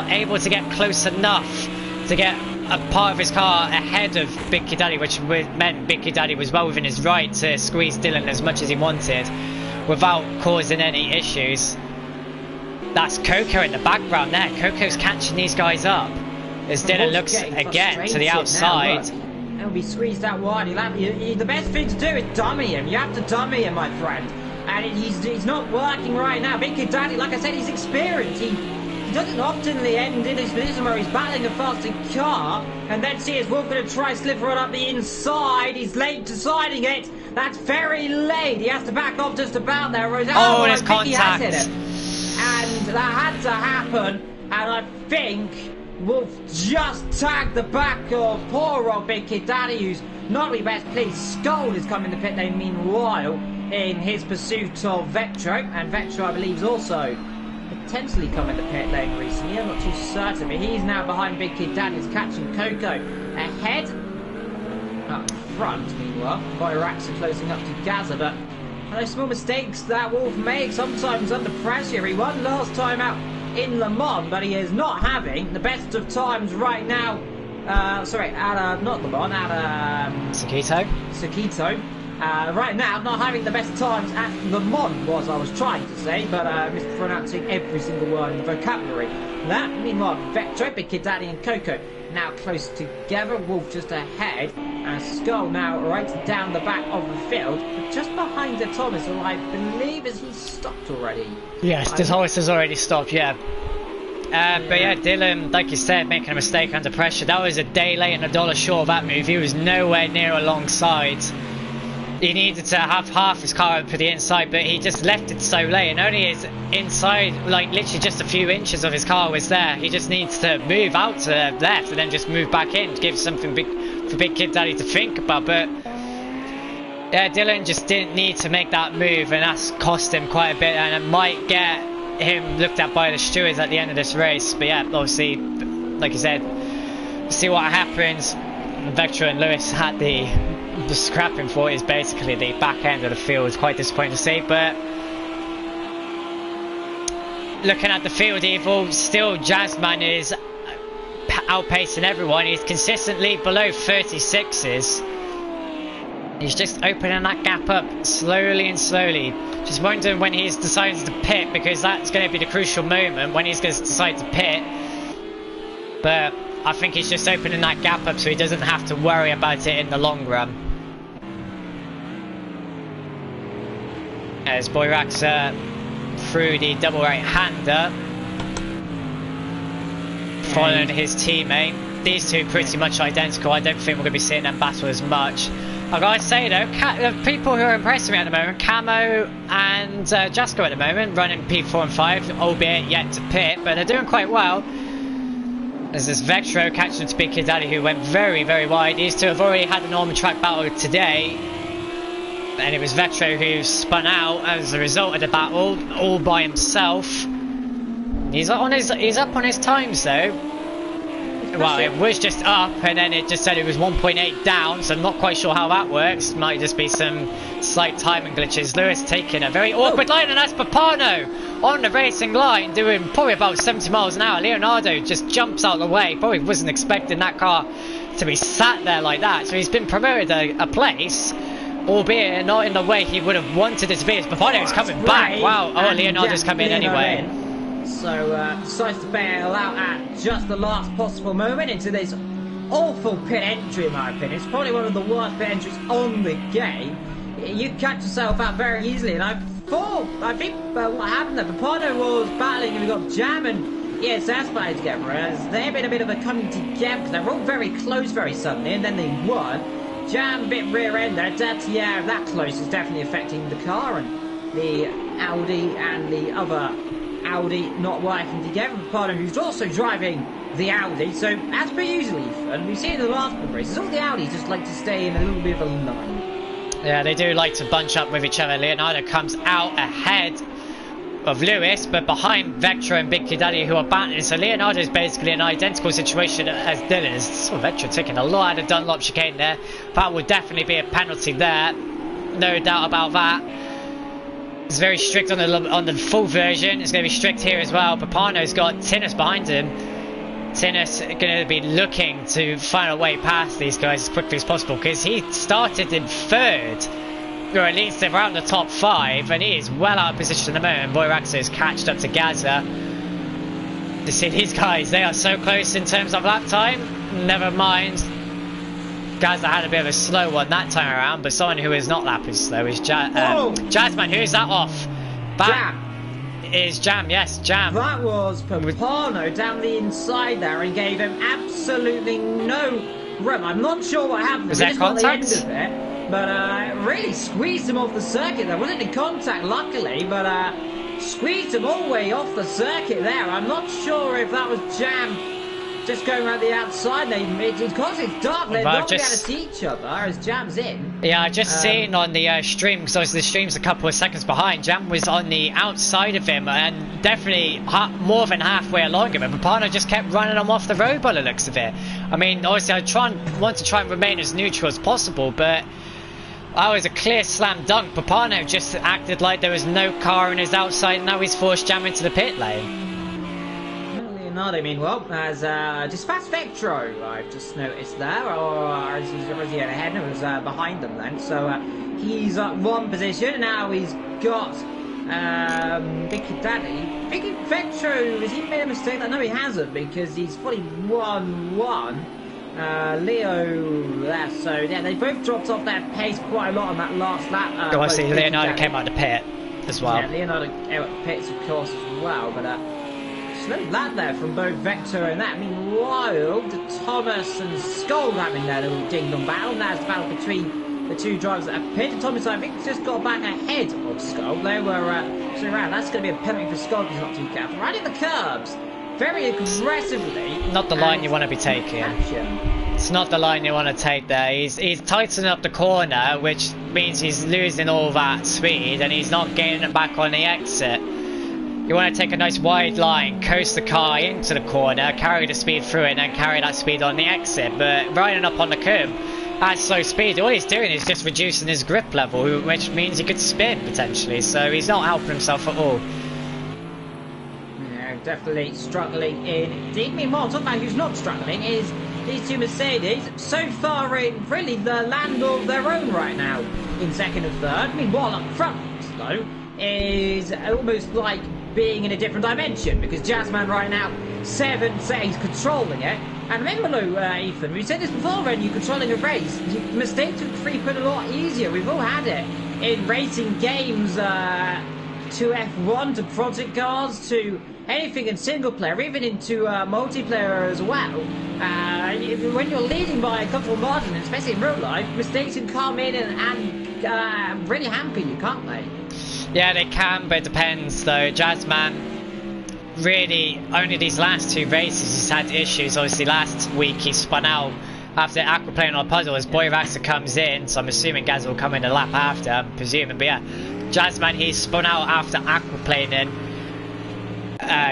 able to get close enough to get a part of his car ahead of Big Kid Daddy, which meant Big Kid Daddy was well within his right to squeeze Dylan as much as he wanted without causing any issues. That's Coco in the background there. Coco's catching these guys up. As Dylan looks again to the outside. He'll be squeezed out wide. The best thing to do is dummy him. You have to dummy him, my friend. And he's not working right now. Big Kid Daddy, like I said, he's experienced. He doesn't oftenly end in his position where he's battling a faster car. And then see his Wolf going to try slip right up the inside. He's late deciding it. That's very late. He has to back off just about there. Oh, there's contact. And that had to happen. And I think Wolf just tagged the back of poor old Big Kid Daddy, who's not really best pleased. Skull is coming to pit lane meanwhile in his pursuit of Vetro, and Vetro I believe is also potentially coming to pit lane recently. I'm not too certain, but he's now behind Big Kid Daddy. He's catching Coco ahead. Up front meanwhile, Boyrax are closing up to Gaza, but those small mistakes that Wolf makes sometimes under pressure. He won last time out in Le Mans, but he is not having the best of times right now. Not Le Mans, Sakito. Right now, not having the best times at Le Mans was I was trying to say, but mispronouncing every single word in the vocabulary. That, meanwhile, Vetro, Big Kid Daddy and Coco now close together. Wolf just ahead, and Skull now right down the back of the field, just behind the Thomas, who I believe is he stopped already. Yes, the Thomas has already stopped, yeah. But yeah, Dylan, like you said, making a mistake under pressure. That was a day late and $1 short of that move. He was nowhere near alongside. he needed to have half his car for the inside, but he just left it so late, and only his inside, like literally just a few inches of his car was there. He just needs to move out to the left and then just move back in to give something big for Big Kid Daddy to think about. But yeah, Dylan just didn't need to make that move, and that's cost him quite a bit, and it might get him looked at by the stewards at the end of this race. But yeah, obviously, like I said, see what happens. Vector and Lewis had the scrapping for is basically the back end of the field. It's quite disappointing to see, but looking at the field, Evil, still Jazzman is outpacing everyone. He's consistently below 36s. He's just opening that gap up slowly and slowly. Just wondering when he's decided to pit, because that's going to be the crucial moment when he's going to decide to pit. But I think he's just opening that gap up so he doesn't have to worry about it in the long run. As Boyrax through the double right-hander, following his teammate. These two pretty much identical. I don't think we're going to be seeing them battle as much. I gotta say though, the people who are impressing me at the moment, Camo and Jasko at the moment, running P4 and 5, albeit yet to pit, but they're doing quite well. There's this Vectro catching to Big Kid Daddy, who went very, very wide. These two have already had a normal track battle today, and it was Vectro who spun out as a result of the battle, all by himself. He's up on his times though. Well, it was just up, and then it just said it was 1.8 down, so I'm not quite sure how that works. Might just be some slight timing glitches. Lewis taking a very awkward line, and that's Papano on the racing line, doing probably about 70 miles an hour. Leonardo just jumps out of the way. Probably wasn't expecting that car to be sat there like that. So he's been promoted a place, albeit not in the way he would have wanted it to be. As Papano's coming back. Wow. Oh, Leonardo's coming in anyway. So decides to bail out at just the last possible moment into this awful pit entry, in my opinion. It's probably one of the worst pit entries on the game. You catch yourself out very easily, and I think what happened there, Papano was battling, and we got Jam and ESS battling together, as they've been a bit of a coming together, because they were all very close very suddenly, and then they won. Jam a bit rear end there, yeah, that close is definitely affecting the car, and the Audi and the other Audi not working together. Papano, who's also driving the Audi, so as per usual, and we've seen in the last couple of races, all the Audis just like to stay in a little bit of a line. Yeah, they do like to bunch up with each other. Leonardo comes out ahead of Lewis, but behind Vector and Big Kid Daddy, who are battling. So Leonardo is basically in an identical situation as Dylan's. So Vector taking a lot out of Dunlop chicane there. That would definitely be a penalty there, no doubt about that. It's very strict on the full version. It's going to be strict here as well. Papano's got Tinnis behind him. Tinnis going to be looking to find a way past these guys as quickly as possible, because he started in third, or at least around the top 5, and he is well out of position at the moment. Boyraxo has catched up to Gaza. You see these guys, they are so close in terms of lap time. Never mind, Gaza had a bit of a slow one that time around, but someone who is not lapping slow is Jazzman. Who's that off? That is Jam, yes, Jam. That was Papano down the inside there and gave him absolutely no room. I'm not sure what happened. Was there contact? The end of it, but really squeezed him off the circuit. There wasn't any contact, luckily, but squeezed him all the way off the circuit there. I'm not sure if that was Jam just going around the outside. Because it's dark, they're not going to be able to see each other as Jam's in. Yeah, I just seen on the stream, because obviously the stream's a couple of seconds behind. Jam was on the outside of him and definitely more than halfway along him, and Papano just kept running him off the road by the looks of it. I mean, obviously I want to try and remain as neutral as possible, but that was a clear slam dunk. Papano just acted like there was no car in his outside, and now he's forced Jam into the pit lane. Leonardo, meanwhile, has dispatched Vectro, I've just noticed there, or is he ahead? No, it was behind them then, so he's up one position, and now he's got Big Kid Daddy. Big Vectro, has he made a mistake? No, he hasn't, because he's fully 1-1. Leo there, so yeah, they both dropped off their pace quite a lot on that last lap. I see Leonardo came out of the pit as well. Yeah, Leonardo came out of the pits, of course, as well, but slow lap there from both Vector and that. Meanwhile, Thomas and Skull having their little ding-dong battle. Now it's the battle between the two drivers that have pitted. Thomas, I think, just got back ahead of Skull. They were around. That's going to be a penalty for Skull because he's not too careful. Right in the curbs, very aggressively. Not the line you want to be taking. It's not the line you want to take there. He's tightening up the corner, which means he's losing all that speed and he's not gaining it back on the exit. You want to take a nice wide line, coast the car into the corner, carry the speed through it, and then carry that speed on the exit. But riding up on the curb at slow speed, all he's doing is just reducing his grip level, which means he could spin potentially. So he's not helping himself at all. Yeah, definitely struggling indeed. Meanwhile, talking about who's not struggling is these two Mercedes, so far in really the land of their own right now, in second and third. Meanwhile, up front, though, is almost like being in a different dimension, because Jazzman right now, 7, he's controlling it. And remember, Ethan, we said this before, when you're controlling a race, mistakes would creep in a lot easier. We've all had it in racing games, to F1, to project cars, to anything in single player, even into multiplayer as well. When you're leading by a comfortable margin, especially in real life, mistakes can come in and really hamper you, can't they? Yeah, they can, but it depends though. Jazzman, really, only these last 2 races he's had issues. Obviously, last week he spun out after aquaplaning on a puddle as Boyraxa comes in, so I'm assuming Gaz will come in a lap after, I'm presuming. But yeah, Jazzman, he spun out after aquaplaning,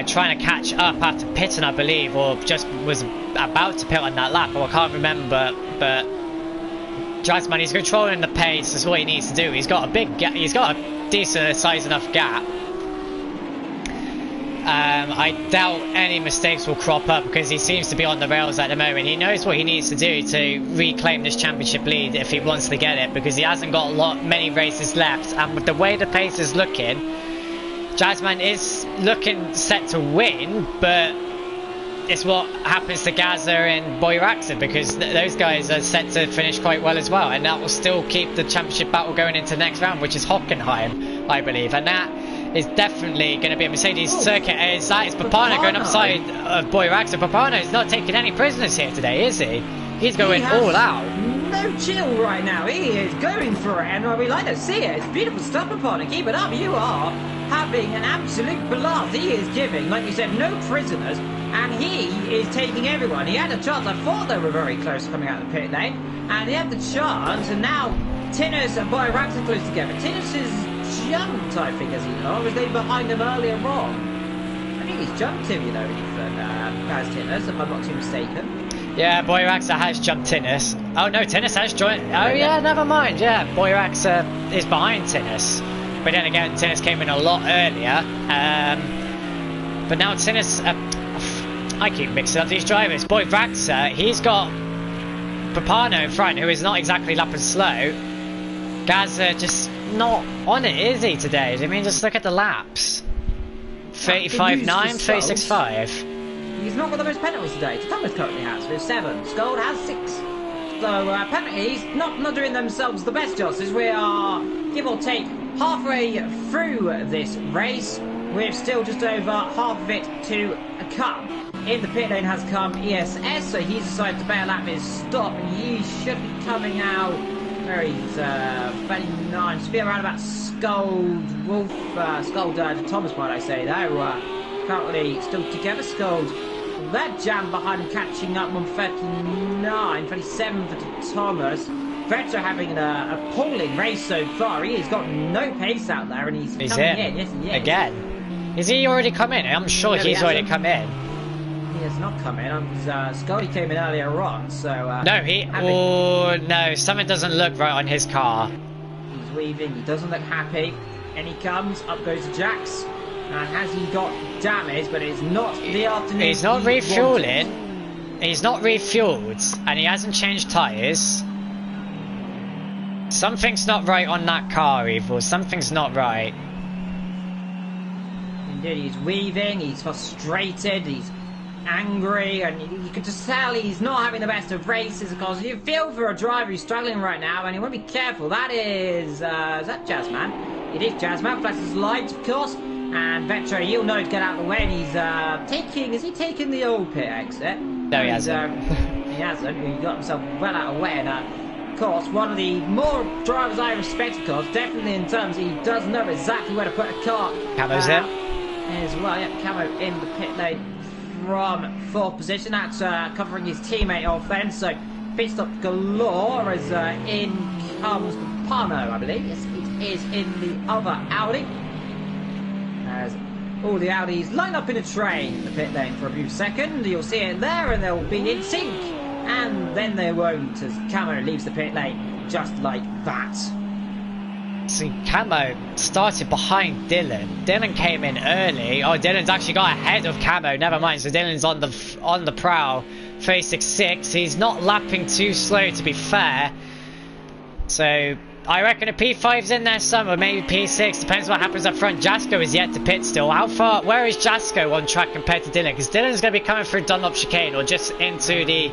trying to catch up after pitting, I believe, or just was about to pit on that lap, or I can't remember. But Jazzman, he's controlling the pace. That's what he needs to do. He's got a big gap. He's got a decent size enough gap. I doubt any mistakes will crop up because he seems to be on the rails at the moment. He knows what he needs to do to reclaim this championship lead if he wants to get it, because he hasn't got many races left. And with the way the pace is looking, Jazzman is looking set to win, but it's what happens to Gaza and Boyraxa, because those guys are set to finish quite well as well, and that will still keep the championship battle going into the next round, which is Hockenheim, I believe, and that is definitely going to be a Mercedes circuit. That is Papano going upside of Boyraxa. Papano is not taking any prisoners here today, is he? He's going all out. No chill right now. He is going for it, and we like to see it. It's beautiful stuff, Papano. Keep it up. You are having an absolute blast. He is giving, like you said, no prisoners. And he is taking everyone. He had a chance. I thought they were very close coming out of the pit lane. And he had the chance. And now Tinnis and Boyraxa are close together. Tinnis has jumped, I think, as he was leaving behind him earlier on. I think he's jumped him, you know, Ethan, as Tinnis, if I'm not too mistaken. Yeah, Boyraxa has jumped Tinnis. Oh no, Tinnis has joined. Oh yeah, never mind. Yeah, Boyraxa is behind Tinnis. But then again, Tinnis came in a lot earlier. But now Tinnis... I keep mixing up these drivers. Boyraxa, he's got Papano in front, who is not exactly lapping slow. Gaza just not on it, is he, today? I mean, just look at the laps. 35.9, 36.5. He's not got the most penalties today. Thomas currently has, with 7. Scold has 6. So, penalties, not doing themselves the best justice. We are, give or take, halfway through this race, with still just over half of it to come. In the pit lane has come ESS, so he's decided to bail out his stop, and he should be coming out where he's 39, should be around about Scold Wolf, Scold Thomas, might I say, though, currently still together. Scold, that jam behind him, catching up on 39, 37 for Thomas. Vetcher having an appalling race so far. He has got no pace out there, and he's coming in. Yes, he is. Again. Is he already come in? I'm sure he's already come in. He has not come in. Scotty came in earlier on, so... no, oh, no, something doesn't look right on his car. He's weaving, he doesn't look happy. And he comes, up goes Jax. And has he got damage, but it's not the afternoon... He's not refueling. He's not refueled, and he hasn't changed tyres. Something's not right on that car, Evil. Something's not right. Indeed, he's weaving, he's frustrated, he's angry, and you can just tell he's not having the best of races. Of course, you feel for a driver who's struggling right now, and you want to be careful. That is that Jazzman? It is Jazzman. Flashes lights, of course. And Vetro, you'll know to get out of the way, and he's taking... Is he taking the old pit exit? No, he hasn't. He hasn't. He got himself well out of the way, and course, one of the more drivers I respect, of course. Definitely in terms he does know exactly where to put a car. Camo's in. As well, yeah, Camo in the pit lane from 4th position. That's covering his teammate off then. So pit stop galore as in comes Pano, I believe. Yes, it is in the other Audi. As all the Audis line up in a train in the pit lane for a few seconds. You'll see it there and they'll be in sync. And then they won't as Camo leaves the pit lane just like that. See, Camo started behind Dylan. Dylan came in early. Oh, Dylan's actually got ahead of Camo. Never mind. So Dylan's on the prowl. 36.6. He's not lapping too slow, to be fair. So I reckon a P5's in there somewhere, maybe P6. Depends what happens up front. Jasko is yet to pit still. How far? Where is Jasko on track compared to Dylan? Because Dylan's going to be coming through Dunlop chicane or just into the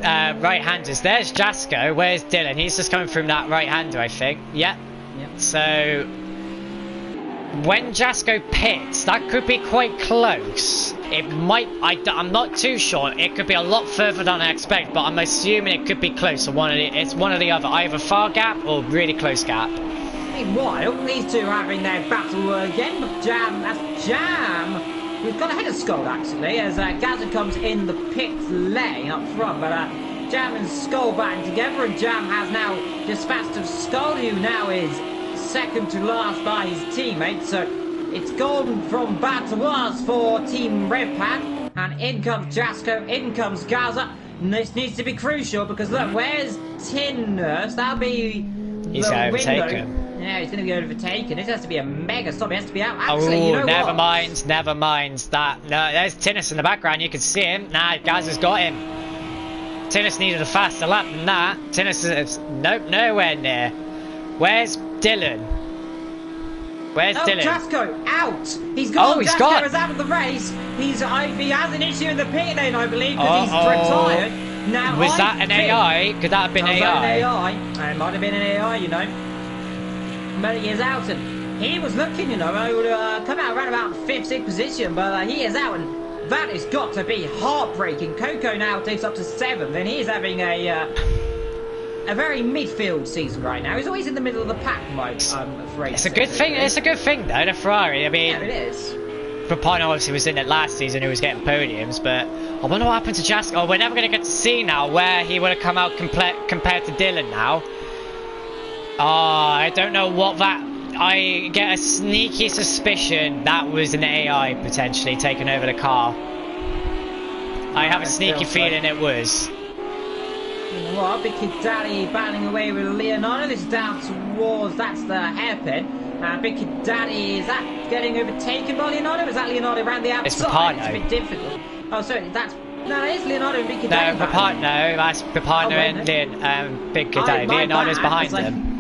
right-handers. There's Jasko. Where's Dylan? He's just coming from that right-hander, I think. Yep. So when Jasko pits, that could be quite close. It might. I'm not too sure. It could be a lot further than I expect, but I'm assuming it could be close. It's one or the other. Either far gap or really close gap. Meanwhile, these two are having their battle again. But Jam, we've got ahead of Skull actually, as Gaza comes in the pit lane up front, but Jam and Skull batting together, and Jam has now dispatched of Skull, who now is second to last by his teammate. So it's gone from bad to worse for Team Revpan, and in comes Jasko, in comes Gaza. And this needs to be crucial because look, where's Tin Nurse? That'll be he's going to overtake him. Yeah, he's going to be overtaken. This has to be a mega stop. He has to be out. Actually, oh, you know never what? mind that. No, there's Tinnis in the background. You can see him. Nah, Gaza's got him. Tinnis needed a faster lap than that. Tinnis is nope, nowhere near. Where's Dylan? Where's Dylan? Jasko out. He's gone. He's Jasko gone. is out of the race. He has an issue in the pit lane, I believe, because he's retired. Now was that an AI? Could that have been AI? It might have been an AI, you know. But he is out, and he was looking, you know, he would come out around about 5th, 6th position, but he is out, and that has got to be heartbreaking. Coco now takes up to 7th, and he is having a very midfield season right now. He's always in the middle of the pack, Mike, I'm afraid. It's a good thing. It's a good thing, though, the Ferrari. I mean, yeah, it is. Rapano obviously was in it last season, who was getting podiums, but I wonder what happened to Jasko. Oh, we're never going to get to see now where he would have come out compared to Dylan now. Oh, I don't know what that... I get a sneaky suspicion that was an AI potentially taking over the car. I have a sneaky feeling it was. You know what, Big Kid Daddy battling away with Leonardo. This is down towards, that's the hairpin. Big Kid Daddy, is that getting overtaken by Leonardo? Is that Leonardo around the outside? It's Rapano. It's a bit difficult. Oh, sorry, that's... No, it is Leonardo and Big Kid Daddy. No, that's Rapano and Big Kid Daddy. Leonardo's behind them.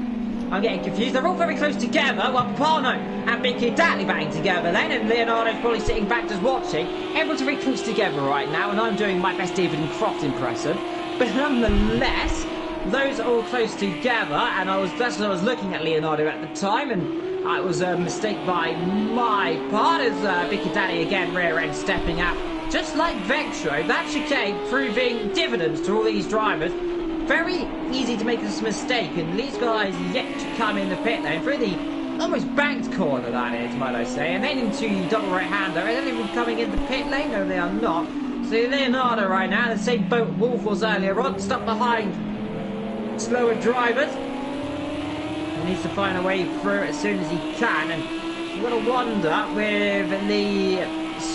I'm getting confused. They're all very close together. Well, Papano and Big Kid Daddy batting together then, and Leonardo's probably sitting back just watching. Everyone's very close together right now, and I'm doing my best David and Croft impression. But nonetheless, those are all close together, and I was looking at Leonardo at the time, and it was a mistake by my part as Big Kid Daddy again rear end stepping out. Just like Vectro, that chicane proving dividends to all these drivers. Very easy to make this mistake, and these guys yet to come in the pit lane through the almost banked corner, that is, might I say, and then into the double right-hander. Are they even coming in the pit lane? No, they are not. So Leonardo right now, the same boat Wolf was earlier on, stuck behind slower drivers. He needs to find a way through as soon as he can, and you've got to wonder with the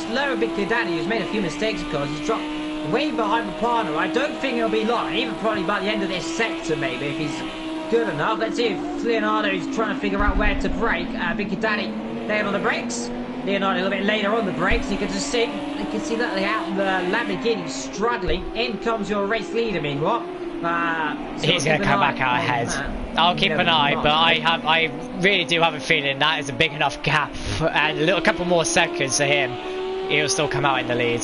slower Big Kid Daddy, who's made a few mistakes, of course, he's dropped way behind Rapano. I don't think he'll be long, even probably by the end of this sector maybe, if he's good enough. Let's see if Leonardo's trying to figure out where to brake. Big Kid Daddy there on the brakes. Leonardo a little bit later on the brakes. You can just see, that the Lamborghini struggling. In comes your race leader, meanwhile. He's going to come back out ahead. I'll keep an eye, but I really do have a feeling that is a big enough gap, and a couple more seconds for him, he'll still come out in the lead.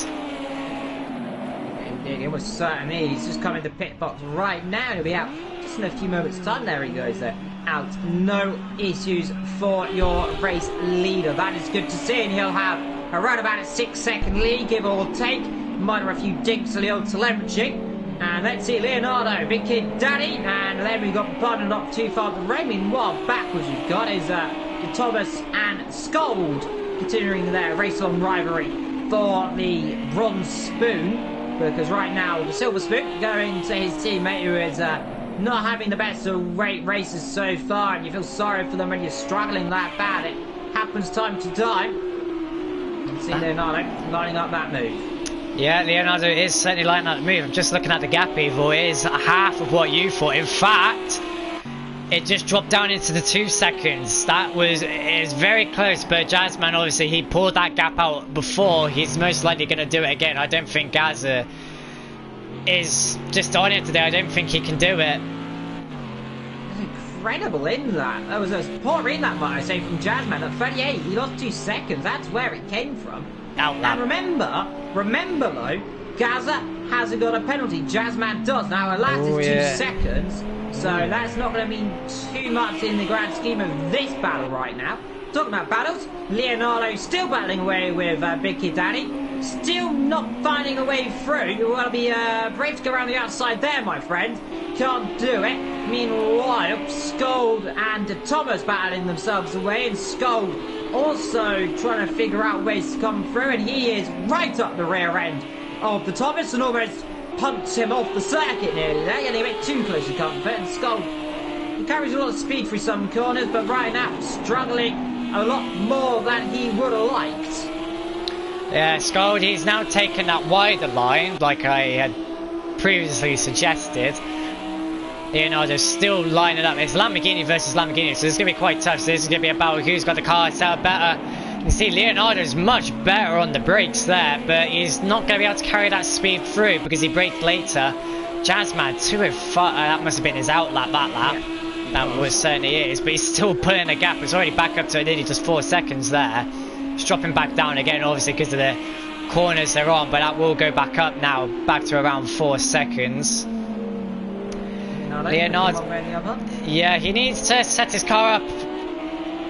It was certainly. He's just coming to pit box right now. He'll be out just in a few moments' time. There he goes there. Out. No issues for your race leader. That is good to see. And he'll have around about a 6-second lead, give or take. Might have a few dinks on the old telemetry. And let's see Leonardo, Big Kid Daddy, and then we've got Button not too far to Ray. Meanwhile, backwards we've got is Thomas and Scold continuing their race-long rivalry for the bronze spoon, because right now the silver spoon going to his teammate who is not having the best of races so far, and you feel sorry for them when you're struggling that bad. It happens time to time. You can see Leonardo lining up that move. Yeah, Leonardo is certainly lining up the move. I'm just looking at the gap, Evil. It is half of what you thought. In fact, it just dropped down into the 2 seconds. That is very close, but Jazzman, obviously, he pulled that gap out before. He's most likely going to do it again. I don't think Gaza is just on it today. I don't think he can do it. Incredible in that. There was a poor in that, might I say, from Jazzman at 38. He lost 2 seconds. That's where it came from. And remember though, Gaza hasn't got a penalty. Jazzman does. Now, alas, it's 2 seconds, so that's not going to mean too much in the grand scheme of this battle right now. Talking about battles, Leonardo still battling away with Big Kid Daddy. Still not finding a way through. You want to be brave to go around the outside there, my friend. Can't do it. Meanwhile, Scold and Thomas battling themselves away, and Scold also trying to figure out ways to come through, and he is right up the rear end of the Thomas and almost punched him off the circuit nearly there, getting a bit too close to comfort. And Scold, he carries a lot of speed through some corners, but right now struggling a lot more than he would have liked. Yeah, Scold, he's now taken that wider line, like I had previously suggested. Leonardo's still lining up. It's Lamborghini versus Lamborghini, so this is going to be quite tough. So this is going to be a battle who's got the car set up better. You can see Leonardo's much better on the brakes there, but he's not going to be able to carry that speed through because he braked later. Jazzman 205, that must have been his outlap that lap. Yeah. That was certainly is, but he's still pulling a gap. It's already back up to nearly just 4 seconds there. It's dropping back down again, obviously, because of the corners they're on, but that will go back up now, back to around 4 seconds. Leonardo, yeah, he needs to set his car up.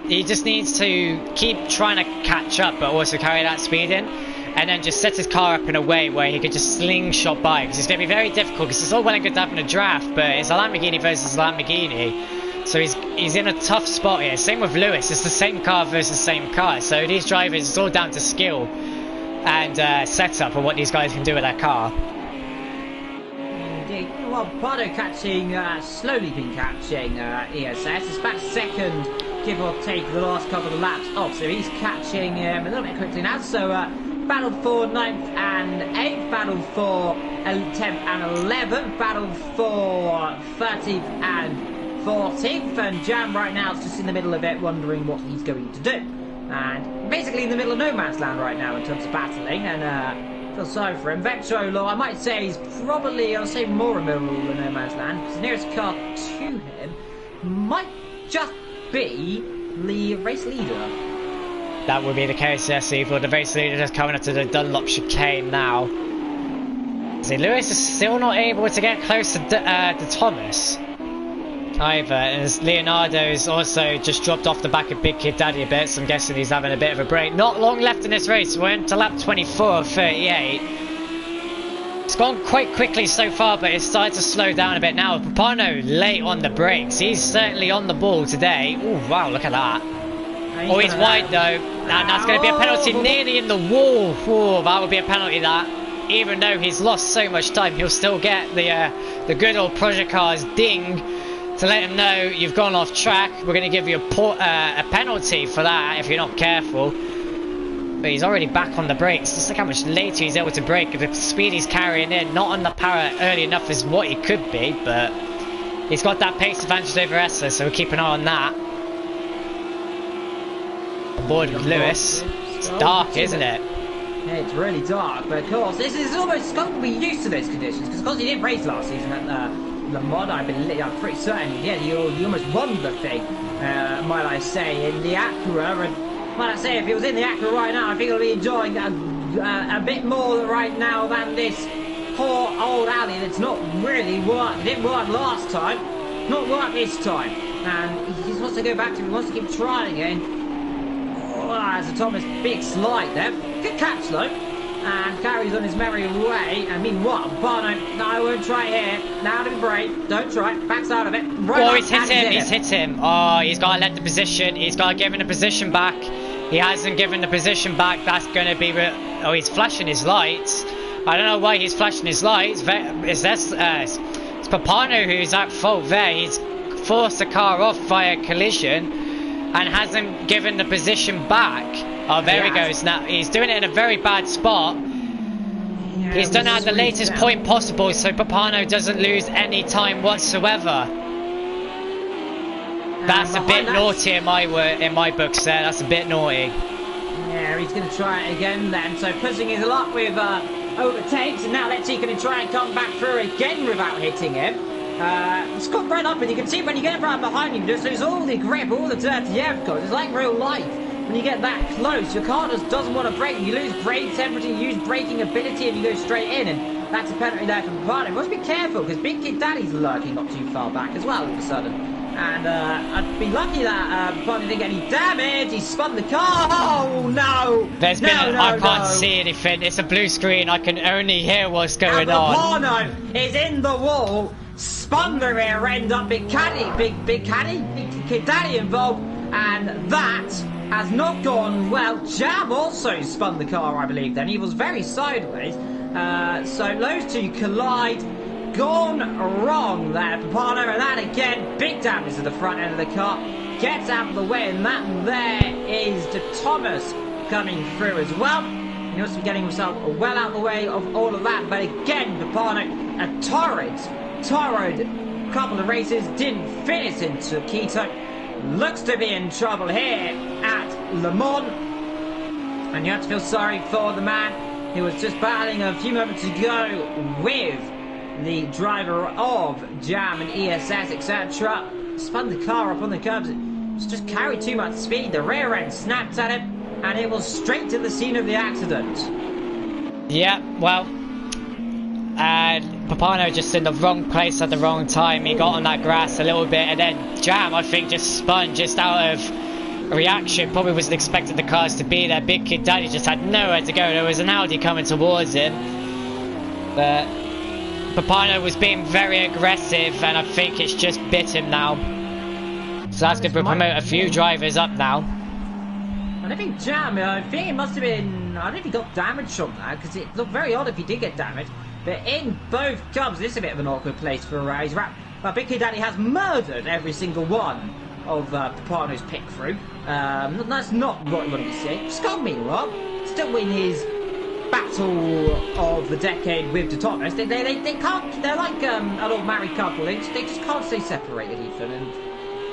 He just needs to keep trying to catch up, but also carry that speed in, and then just set his car up in a way where he could just slingshot by. Because it's going to be very difficult. Because it's all well and good having a draft, but it's a Lamborghini versus a Lamborghini, so he's in a tough spot here. Same with Lewis. It's the same car versus same car. So these drivers, it's all down to skill and setup and what these guys can do with their car. Well, Pardo catching, slowly been catching ESS. It's back second, give or take, the last couple of laps off. So he's catching a little bit quickly now. So battle for 9th and 8th, battle for 10th and 11th, battle for 13th and 14th. And Jam right now is just in the middle of it, wondering what he's going to do. And basically in the middle of no man's land right now in terms of battling. And feel sorry for him. Vectro, I might say he's probably, I'll say, more in the middle of no man's land, because the nearest car to him might just be the race leader. That would be the case, yes, Evil. The race leader just coming up to the Dunlop chicane now. See, Lewis is still not able to get close to Thomas either, and Leonardo's also just dropped off the back of Big Kid Daddy a bit, so I'm guessing he's having a bit of a break. Not long left in this race. We're into lap 24 of 38. It's gone quite quickly so far, but it's started to slow down a bit now. Papano late on the brakes. He's certainly on the ball today. Oh, wow, look at that. Oh, he's wide though. And that's going to be a penalty nearly in the wall. Oh, that would be a penalty, that. Even though he's lost so much time, he'll still get the good old Project Cars ding to let him know you've gone off track. We're going to give you a penalty for that if you're not careful. But he's already back on the brakes. Just look how much later he's able to brake. The speed he's carrying in, not on the power early enough as what he could be, but he's got that pace advantage over Esther, so we'll keep an eye on that. Aboard with Lewis. It's dark, isn't it? Yeah, it's really dark, but of course, this is almost Scott will be used to those conditions, because of course he didn't race last season at Le Mans, I believe. I'm pretty certain he did. He almost won the thing, might I say, in the Acura. And might I say, if he was in the Acura right now, I think he'll be enjoying a bit more right now than this poor old alley that's not really worked. It didn't work last time, not work this time. And he just wants to go back to it, he wants to keep trying again. Oh, there's a Thomas big slide there. Good catch though. and carries on his merry way. And meanwhile, Bono, no, I won't try here. Now to be brave. Don't try. Backs out of it. Right Oh, up, he's hit and him. He's hit him. Oh, he's got to let the position. He's got to give him the position back. He hasn't given the position back. That's going to be... Oh, he's flashing his lights. I don't know why he's flashing his lights. It's Papano who's at fault there. He's forced the car off via collision and hasn't given the position back. Oh, there he goes. Now he's doing it in a very bad spot. Yeah, he's done it at the latest point possible so Papano doesn't lose any time whatsoever. That's a bit naughty in my books there. That's a bit naughty. Yeah, he's going to try it again then. So pushing his luck with overtakes, and now let's see, can he try and come back through again without hitting him? It's got right up, and you can see when you get right behind him, just lose all the grip, all the dirty air, of course. It's like real life. When you get that close, your car just doesn't want to brake. You lose brake temperature, you use braking ability, and you go straight in, and that's a penalty there from Papano. Must be careful, because Big Kid Daddy's lurking not too far back as well all of a sudden. And I'd be lucky that Papano didn't get any damage. He spun the car. Oh no! I can't see anything. It's a blue screen. I can only hear what's going on. Papano is in the wall. Spun the rear end up. Big Kid Daddy involved, and that has not gone well. Jam also spun the car, I believe. Then he was very sideways. So those two collide. Gone wrong there, Papano, and that again, big damage to the front end of the car, gets out of the way, and that there is De Thomas coming through as well. He must be getting himself well out of the way of all of that, but again, Papano, a torrid couple of races, didn't finish into Quito, looks to be in trouble here at Le Mans, and you have to feel sorry for the man who was just battling a few moments ago with the driver of Jam and ESS, etc. Spun the car up on the curbs. It's just carried too much speed. The rear end snapped at him, and it was straight to the scene of the accident. Yeah, well, Papano just in the wrong place at the wrong time. He got on that grass a little bit, and then Jam, I think, just spun just out of reaction. Probably wasn't expecting the cars to be there. Big Kid Daddy just had nowhere to go. There was an Audi coming towards him, but Papano was being very aggressive, and I think it's just bit him now. So that's going to promote a few drivers up now. I don't think Jam, I think it must have been, I don't know if he got damaged from that, because it looked very odd if he did get damaged. But in both Cubs, this is a bit of an awkward place for a race. But Big Kid Daddy has murdered every single one of Papano's pick through. That's not what you want to see. Scott, meanwhile, still win his battle of the decade with De Thomas. They can't. They're like an old married couple. They just can't stay separated, Ethan.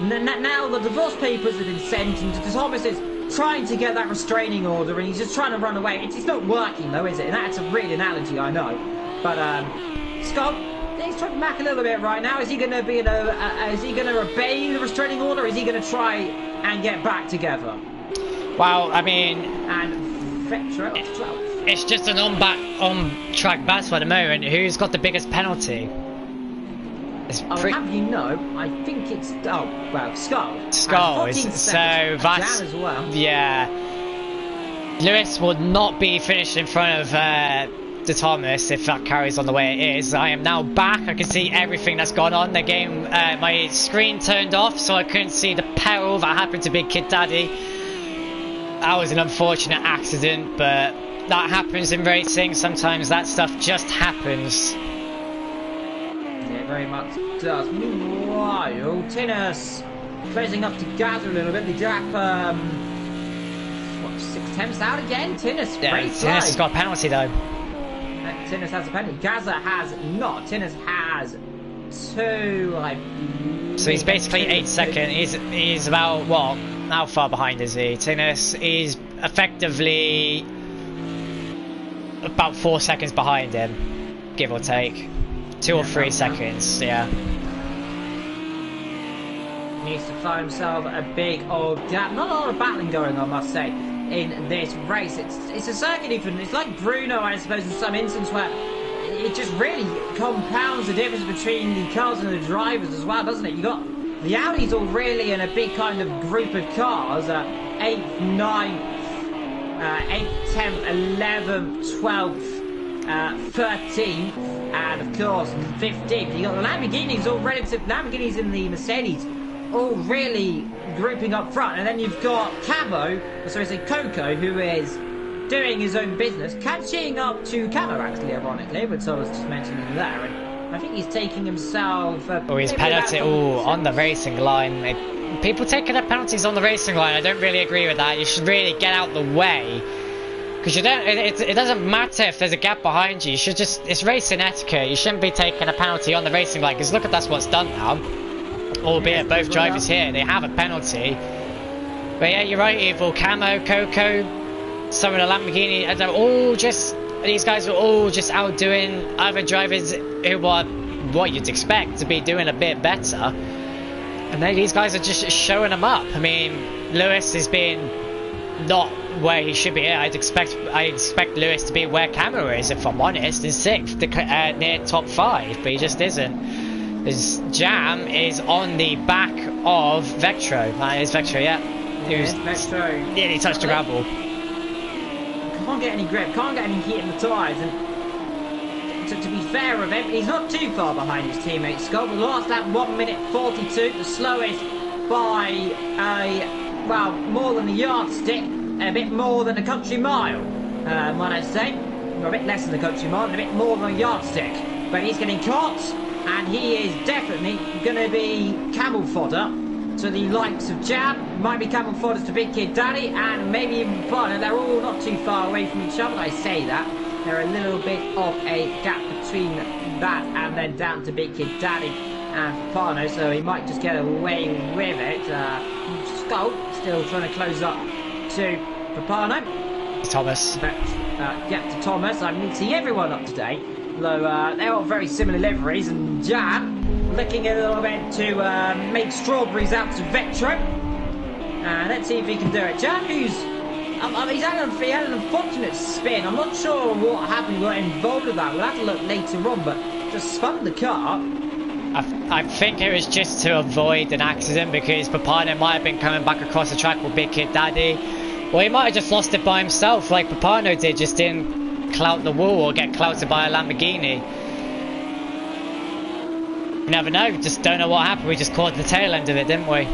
And now the divorce papers have been sent, and De Thomas is trying to get that restraining order, and he's just trying to run away. It's not working though, is it? And that's a real analogy, I know. But Scott, he's trying to back a little bit right now. Is he going to be is he going to obey the restraining order? Or is he going to try and get back together? Well, I mean, and it's just an on-track battle at the moment. Who's got the biggest penalty? I'll have you know, I think it's Skull. So that's as well. Yeah. Lewis will not be finished in front of De Thomas if that carries on the way it is. I am now back. I can see everything that's gone on. The game, my screen turned off, so I couldn't see the peril that happened to Big Kid Daddy. That was an unfortunate accident, but that happens in racing. Sometimes that stuff just happens. Yeah, very much does. Meanwhile, Tennis closing up to Gaza a little bit. The gap, 6 tenths out again. Tennis, yeah, great Tennis has got a penalty though. Tennis has a penalty. Gaza has not. Tennis has 2, I believe. So he's basically 8 seconds. He's about what? How far behind is he? Tennis is effectively about 4 seconds behind him, give or take. 2 or 3 seconds, yeah. Needs to find himself a big old gap. Not a lot of battling going on, I must say, in this race. It's a circuit even. It's like Bruno, I suppose, in some instance where it just really compounds the difference between the cars and the drivers as well, doesn't it? You got the Audis all really in a big kind of group of cars, 8th, 9th, 8th, 10th, 11th, 12th, 13th, and of course 15th. You got the Lamborghinis, all relative Lamborghinis and the Mercedes, all really grouping up front, and then you've got Coco, who is doing his own business, catching up to Camo actually, ironically, which I was just mentioning there, and I think he's taking himself. He's penalty on the racing line. People taking their penalties on the racing line, I don't really agree with that. You should really get out the way. Because you don't, it doesn't matter if there's a gap behind you. You should just, it's racing etiquette. You shouldn't be taking a penalty on the racing line. Because look at that's what's done now. Albeit both drivers here, they have a penalty. But yeah, you're right, Evil. Camo, Coco, some of the Lamborghini, they're all just, these guys are all just outdoing other drivers who are what you'd expect to be doing a bit better. And then these guys are just showing them up. I mean, Lewis has been not where he should be. I expect Lewis to be where Camo is, if I'm honest, in 6th, near top 5, but he just isn't. His Jam is on the back of Vectro. That is Vectro, yeah. Who's Vectro nearly touched the gravel. Can't get any grip, can't get any heat in the tyres, and to be fair with him, he's not too far behind his teammate Scott. The last lap 1 minute 42, the slowest by well, more than a yardstick, a bit more than a country mile, might I say, or a bit less than a country mile, and a bit more than a yardstick. But he's getting caught, and he is definitely going to be camel fodder to the likes of Jam, might be camel fodder to Big Kid Daddy, and maybe even Papano. They're all not too far away from each other. I say that. They're a little bit of a gap between that and then down to Big Kid Daddy and Papano, so he might just get away with it. Skull still trying to close up to Papano. Thomas. But, yeah, to Thomas. I need to see everyone up to date. Though they're all very similar liveries, and Jam looking a little bit to make strawberries out of Vectro. And let's see if he can do it. Jam, who's he had an unfortunate spin. I'm not sure what happened, what involved with that. We'll have to look later on, but just spun the car. I think it was just to avoid an accident, because Papano might have been coming back across the track with Big Kid Daddy. Or he might have just lost it by himself, like Papano did, just didn't clout the wall or get clouted by a Lamborghini. You never know, just don't know what happened. We just caught the tail end of it, didn't we?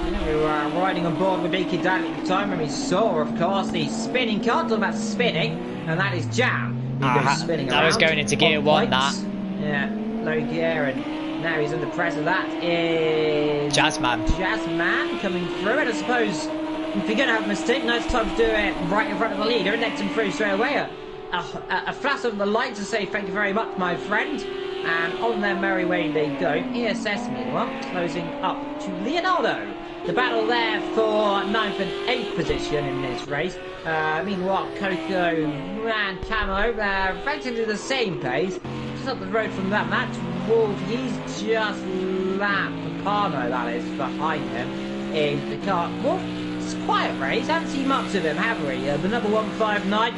Yeah, we were riding on board with Big Kid Daddy at the time, and we saw, of course, the spinning car. Talking about spinning, and that is Jam. He goes spinning around. I was going into gear 1, that. Yeah, low gear, and now he's under pressure. That is Jazzman coming through, and I suppose if you're going to have a mistake, nice time to do it right in front of the leader and let him through straight away. A flash of the light to say thank you very much, my friend. And on their merry way they go. ESS, meanwhile, closing up to Leonardo. The battle there for 9th and 8th position in this race. Meanwhile, Coco and Camo, effectively the same pace. Just up the road from that match. Wolf, he's just lapped Papano, that is, behind him in the car. Wolf, it's a quiet race. Haven't seen much of him, have we? The number 159.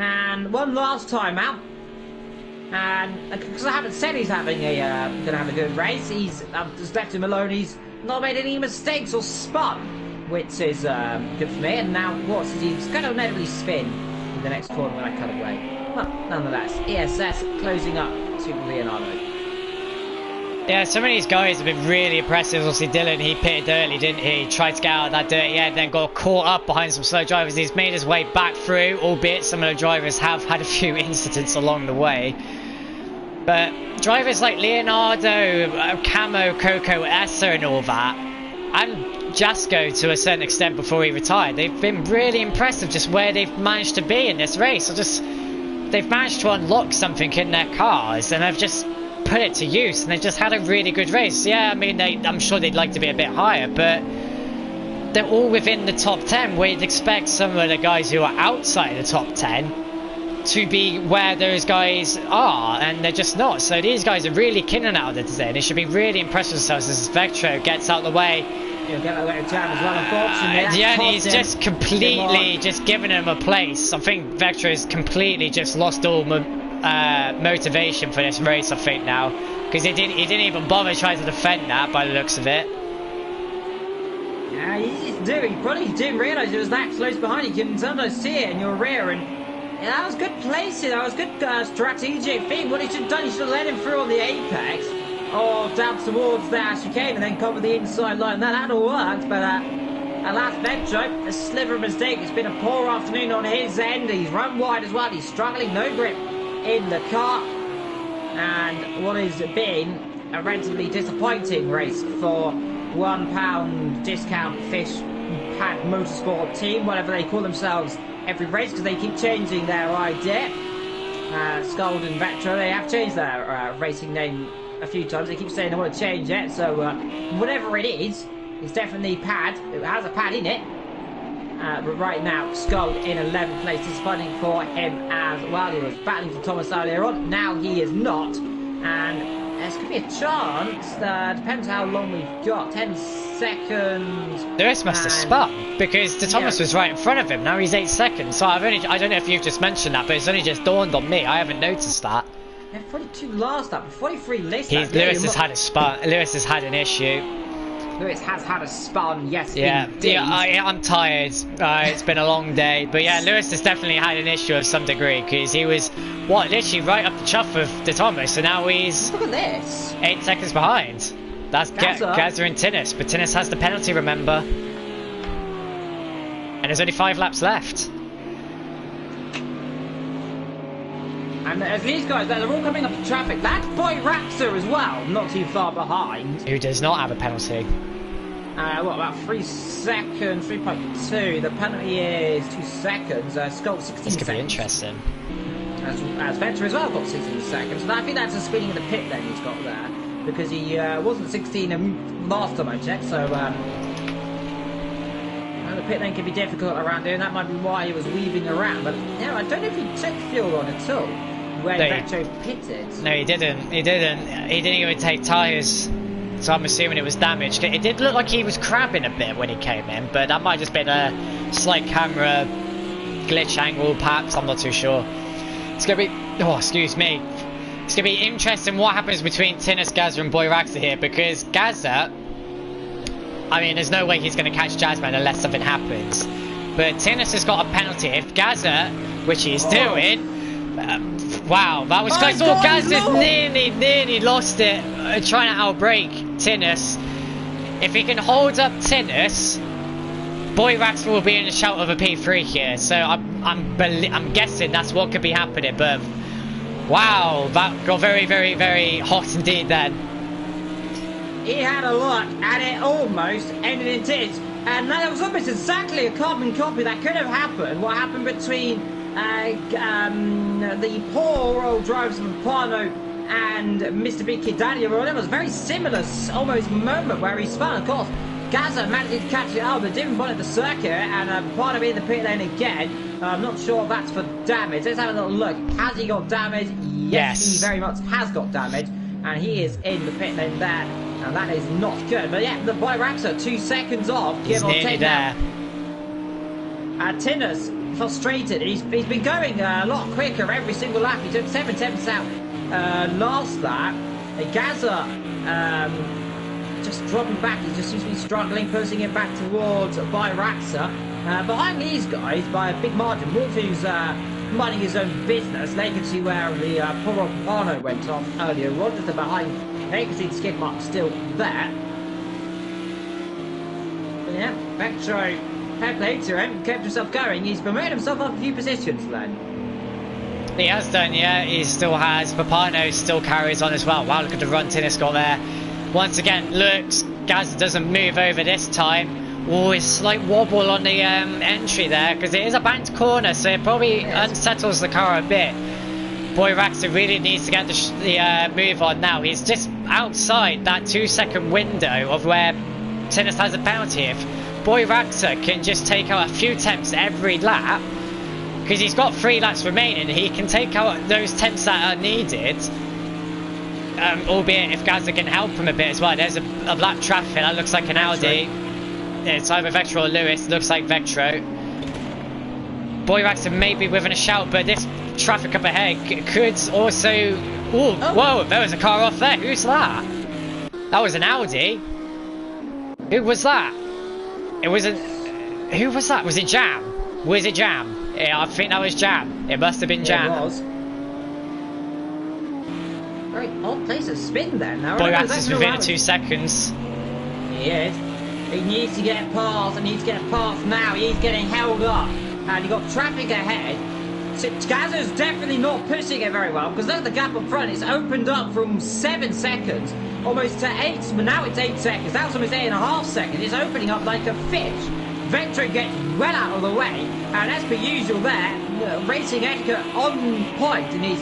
And one last time out. And because I haven't said he's having gonna have a good race, I've just left him alone. He's not made any mistakes or spun, which is good for me. And now he's going to inevitably spin in the next corner when I cut away. But nonetheless, ESS closing up to Leonardo. Yeah, some of these guys have been really impressive. Obviously, Dylan, he pitted early, didn't he? Tried to get out of that dirty end, then got caught up behind some slow drivers. He's made his way back through, albeit some of the drivers have had a few incidents along the way. But drivers like Leonardo, Camo, Coco, Essa and all that, and Jasko to a certain extent before he retired, they've been really impressive just where they've managed to be in this race. They've managed to unlock something in their cars and they've just put it to use, and they've just had a really good race. Yeah, I mean, I'm sure they'd like to be a bit higher, but they're all within the top 10, where you'd expect some of the guys who are outside the top 10 to be where those guys are, and they're just not. So these guys are really killing out of it today. They should be really impressed with themselves as Vectro gets out of the way. He'll get away with Jam as well, unfortunately. Yeah, and he's just completely just giving him a place. I think Vectro has completely just lost all motivation for this race, I think, now, because he didn't even bother trying to defend that by the looks of it. Yeah, he's doing. He probably didn't realise it was that close behind. You can sometimes see it in your rear, and yeah, that was good placing. That was good strategic thing. What he should have done, he should have let him through on the apex, or down towards that chicane, and then cover the inside line. That had all worked, but alas, Vectro, a sliver of mistake. It's been a poor afternoon on his end. He's run wide as well. He's struggling, no grip in the car, and what has been a relatively disappointing race for £1 discount fish pack motorsport team, whatever they call themselves every race, because they keep changing their idea. Scald and Vectro, they have changed their racing name a few times. They keep saying they want to change it, so whatever it is, it's definitely pad. It has a pad in it. But right now, Scald in 11th place. Disappointing for him as well. He was battling for Thomas earlier on. Now he is not, and there's going to be a chance. Depends how long we've got. 10 seconds. Lewis must have spun because the Thomas was right in front of him. Now he's 8 seconds. So I don't know if you've just mentioned that, but it's only just dawned on me. I haven't noticed that. Yeah, 42 last lap, 43 list. Lewis has had a spun. Lewis has had an issue. Lewis has had a spun, yes. Yeah, indeed. I'm tired. It's been a long day, but yeah, Lewis has definitely had an issue of some degree because he was literally right up the chuff of the Thomas, so now he's look at this, 8 seconds behind. That's Gazza and Tinnis, but Tinnis has the penalty, remember, and there's only 5 laps left. And as these guys, they're all coming up to traffic. That's Boy Raptor as well, not too far behind. Who does not have a penalty. What, about 3 seconds, 3.2. The penalty is 2 seconds. Skull 16 seconds. This could be interesting. As Vector as well got 16 seconds. And I think that's a speeding in the pit then he's got there. Because he wasn't 16 last time I checked, so the pit lane can be difficult around here, and that might be why he was weaving around. But yeah, I don't know if he took fuel on at all when Vector pitted. No, he didn't. He didn't even take tyres. So I'm assuming it was damaged. It did look like he was crabbing a bit when he came in, but that might have just been a slight camera glitch angle, perhaps. I'm not too sure. It's going to be... Oh, excuse me. It's going to be interesting what happens between Tinnis, Gazza and Boy Raxa here, because Gazza... I mean, there's no way he's going to catch Jazzman unless something happens. But Tinnis has got a penalty. If Gazza, which he's doing... wow, that was close. Oh, Gazza's nearly lost it trying to outbrake Tinnis. If he can hold up Tinnis, Boy Raxa will be in a shout of a P3 here. So I'm guessing that's what could be happening. But wow, that got very, very, very hot indeed then. He had a look and it almost ended in tears. And that was almost exactly a carbon copy that could have happened. What happened between the poor old drivers of Pano and Mr. Big Kid Daniel. Well, it was a very similar almost moment where he spun. Of course, Gazza managed to catch it up, but didn't bonnet the circuit, and Pano in the pit lane again. I'm not sure if that's for damage. Let's have a little look. Has he got damage? Yes, he very much has got damage, and he is in the pit lane there, and that is not good. But yeah, the Boy Raxa 2 seconds off, give or take there. Tinnis frustrated. He's been going a lot quicker every single lap. He took 7 tenths out last lap. Gazza just dropping back. He just seems to be struggling, pushing it back towards Boy Raxa. Behind these guys by a big margin. Wolf, who's minding his own business. They can see where the poor old Pano went off earlier on. Just behind, they can see the skid mark still there. But yeah, Vectro, fair play to him, kept himself going. He's promoted himself up a few positions then. He has done, yeah, he still has. Papano still carries on as well. Wow, look at the run Tinnis got there. Once again, looks, Gaz doesn't move over this time. Oh, it's a slight wobble on the entry there, because it is a banked corner, so it probably unsettles the car a bit. Boy Raxa really needs to get the move on now. He's just outside that 2-second window of where Tinnis has a penalty. If Boy Raxa can just take out a few attempts every lap, because he's got 3 laps remaining, he can take out those attempts that are needed. Albeit if Gazza can help him a bit as well. There's a black traffic, that looks like an Audi. It's either Vectro or Lewis, looks like Vectro. Boy Raxa may be within a shout, but this traffic up ahead could also... Ooh, whoa, there was a car off there. Who's that? That was an Audi. Who was that? It wasn't. Who was that? Was it Jam? Was it Jam? Yeah, I think that was Jam. It must have been Jam. It was. Very odd place to spin then. Boy, that's within 2 seconds. He is. He needs to get past, and needs to get past now. He's getting held up. And you've got traffic ahead. So Gazza's definitely not pushing it very well, because look at the gap up front. It's opened up from 7 seconds, almost to 8, but now it's 8 seconds. That was almost 8.5 seconds. It's opening up like a fish. Vector gets well out of the way, and as per usual there, Racing Etiquette on point, and he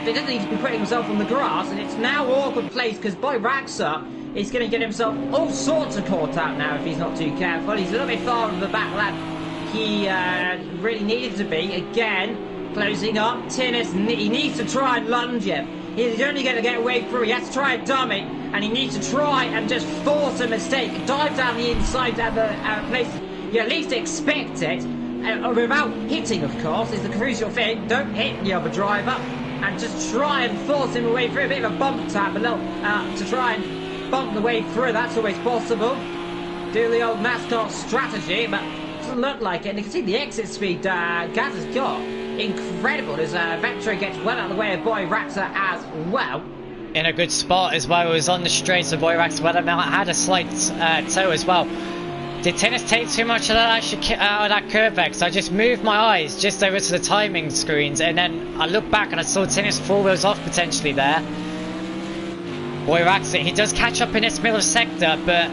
doesn't need to be putting himself on the grass, and it's now awkward place, because Boy Raxa is going to get himself all sorts of caught out now if he's not too careful. He's a little bit far from the back than he really needed to be. Again, closing up. Tinnis, he needs to try and lunge him. He's only going to get away through. He has to try a dummy, and he needs to try and just force a mistake. Dive down the inside at the place you at least expect it, without hitting, of course, is the crucial thing. Don't hit the other driver, and just try and force him away through. A bit of a bump tap, a little, to try and bump the way through. That's always possible. Do the old NASCAR strategy, but it doesn't look like it. And you can see the exit speed Gaz has got. Incredible as Vector gets well out of the way of Boy Raxa as well. In a good spot as well. It was on the straight, so Boy Raxa had a slight toe as well. Did Tennis take too much of that out of that curve there? Because I just moved my eyes just over to the timing screens, and then I looked back and I saw Tennis 4 wheels off potentially there. Boy Raxa, he does catch up in this middle sector, but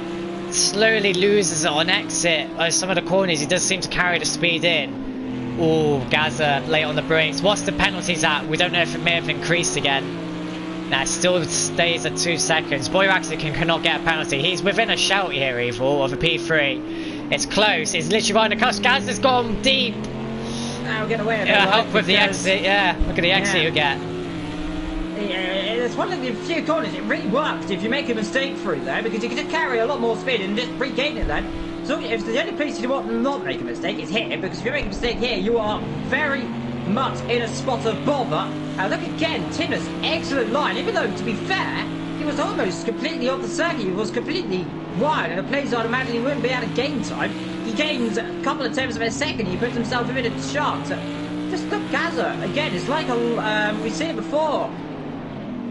slowly loses it on exit. Some of the corners, he does seem to carry the speed in. Oh, Gaza late on the brakes. What's the penalties at? We don't know if it may have increased again. Nah, it still stays at 2 seconds. Boy Raxa cannot get a penalty. He's within a shout here, Evil, of a P3. It's close. It's literally behind the cusp. Gaza's gone deep. Now get away. Yeah, help with the exit. Yeah, look at the exit you get. It's one of the few corners. It really works if you make a mistake through there, because you can just carry a lot more speed and just regain it then. So if the only place you want not to make a mistake is here, because if you make a mistake here, you are very much in a spot of bother. Look again, Timmer's excellent line, even though, to be fair, he was almost completely off the circuit. He was completely wide, and a place I'd imagine he wouldn't be out of game time. He gains a couple of tenths of a second, he puts himself a bit of sharp. So just look, Gaza, again, it's like we've seen it before.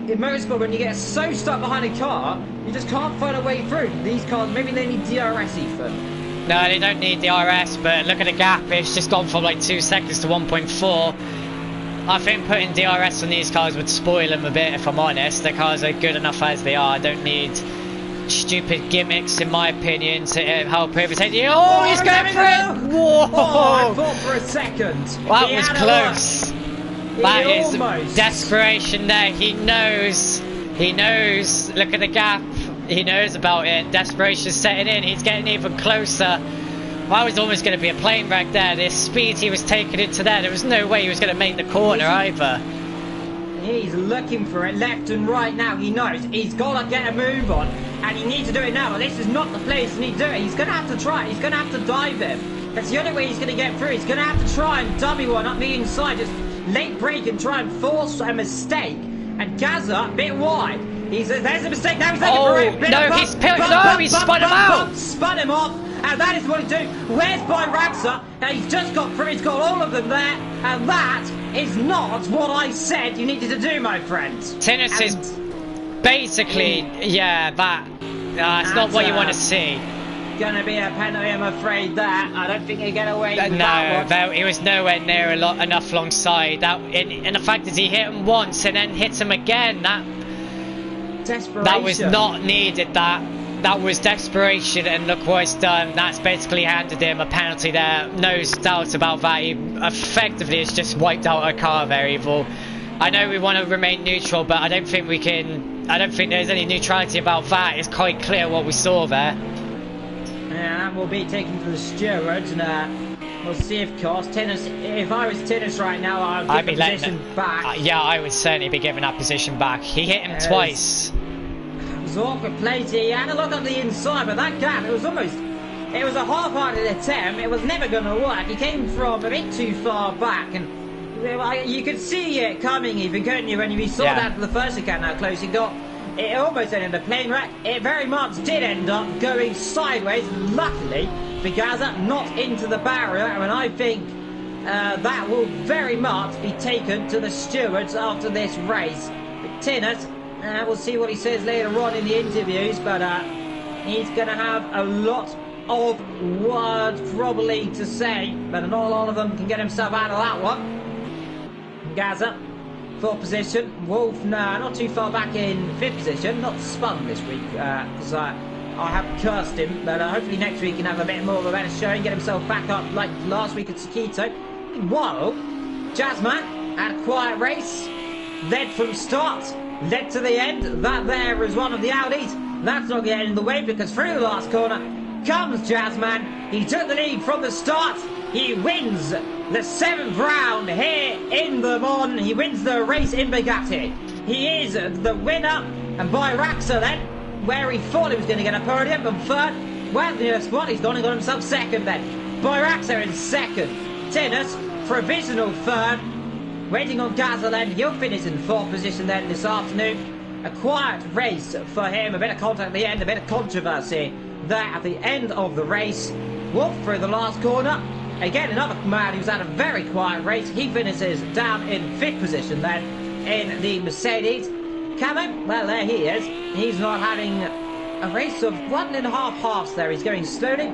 In motorsport, when you get so stuck behind a car, you just can't find a way through. These cars, maybe they need DRS even. No, they don't need DRS, but look at the gap. It's just gone from like 2 seconds to 1.4. I think putting DRS on these cars would spoil them a bit, if I'm honest. The cars are good enough as they are. I don't need stupid gimmicks, in my opinion, to help overtake you. Oh, he's going for it! Whoa! Oh, I thought for a second. That was close. That is almost. Desperation there. He knows. He knows. Look at the gap. He knows about it. Desperation's setting in. He's getting even closer. I was almost going to be a plane wreck there. The speed he was taking into there was no way he was going to make the corner either. He's looking for it left and right now. He knows he's got to get a move on, and he needs to do it now. But this is not the place he needs to do it. He's going to have to try it. He's going to have to dive him. That's the only way he's going to get through. He's going to have to try and dummy one up the inside. Just late break and try and force a mistake. And Gaza, a bit wide. There's a mistake. Now he's looking for it. No, he's spun him out. Spun him off. And that is what he's doing. Where's Boy Raxa? Now he's just got through. He's got all of them there. And that is not what I said you needed to do, my friend. Tennis is basically, yeah, that. It's not what you want to see. Gonna be a penalty, I'm afraid. That I don't think he get away with that one. No, he was nowhere near enough alongside. And the fact is, he hit him once and then hit him again. That was not needed. That was desperation, and look what it's done. That's basically handed him a penalty there. No doubt about that. He effectively has just wiped out a car there, Evil. I know we want to remain neutral, but I don't think we can. I don't think there's any neutrality about that. It's quite clear what we saw there. Yeah, that will be taken to the stewards, and we'll see, of course. Tennis. If I was Tennis right now, I'd give the position back. Yeah, I would certainly be giving that position back. He hit him twice. It was awkward play. He had a look at the inside, but that gap, it was a half-hearted attempt. It was never going to work. He came from a bit too far back, and you could see it coming even, couldn't you, when you saw that for the first account how close he got. It almost ended a plane wreck. It very much did end up going sideways. Luckily Bugatti not into the barrier, and I think that will very much be taken to the stewards after this race. But Tinnus, we'll see what he says later on in the interviews, but he's going to have a lot of words probably to say, but not a lot of them can get himself out of that one. Gaza, 4th position. Wolf, not too far back in 5th position. Not spun this week, because I have cursed him, but hopefully next week he can have a bit more of a better showing, get himself back up like last week at Sakito. Meanwhile, Jazzman had a quiet race, led from start, led to the end. That there is one of the Audis. That's not getting in the way, because through the last corner comes Jazzman. He took the lead from the start. He wins the 7th round here in Le Mans. He wins the race in Bugatti. He is the winner. And by Raxa then, where he thought he was going to get a podium, and 3rd, well, the squad, he's gone and got himself 2nd then. By Raxa in 2nd. Tinnus, provisional 3rd. Waiting on Gazaland, he'll finish in 4th position then this afternoon. A quiet race for him, a bit of contact at the end, a bit of controversy there at the end of the race. Wolf through the last corner. Again, another man who's had a very quiet race. He finishes down in 5th position then in the Mercedes. Camo, well, there he is. He's not having a race of 1.5 halves there. He's going slowly,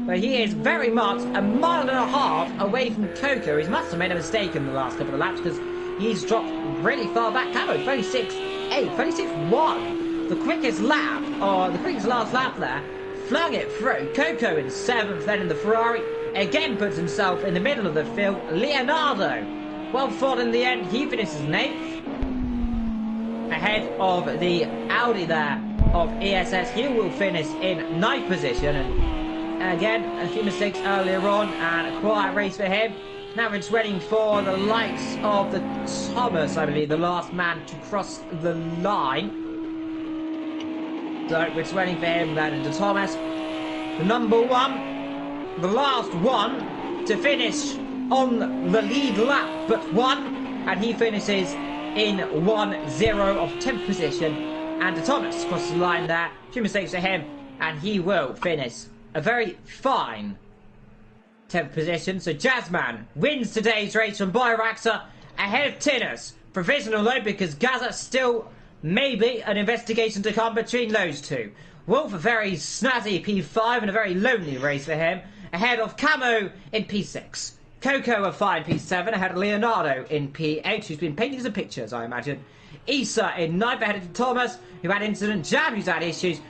but he is very much a mile and a half away from Coco. He must have made a mistake in the last couple of laps, because he's dropped really far back. Camo, 36.8, 36.1. The quickest lap, or the quickest last lap there, flung it through. Coco in 7th, then in the Ferrari. Again puts himself in the middle of the field. Leonardo, well fought in the end. He finishes in 8th. Ahead of the Audi there of ESS. He will finish in 9th position. And again, a few mistakes earlier on, and a quiet race for him. Now we're just waiting for the likes of the Thomas, I believe, the last man to cross the line. So we're just waiting for him then into Thomas. The number 1. The last one to finish on the lead lap but 1, and he finishes in 1-0 of 10th position, and Thomas crosses the line there. 2 mistakes for him, and he will finish a very fine 10th position. So Jazzman wins today's race from Byraxer ahead of Tinnus. Provisional though, because Gaza still maybe an investigation to come between those two. Wolf a very snazzy P5 and a very lonely race for him, ahead of Camo in P6. Coco a fine P7 ahead of Leonardo in P8, who's been painting some pictures, I imagine. Isa in 9th ahead of Thomas, who had incident. Jab, who's had issues.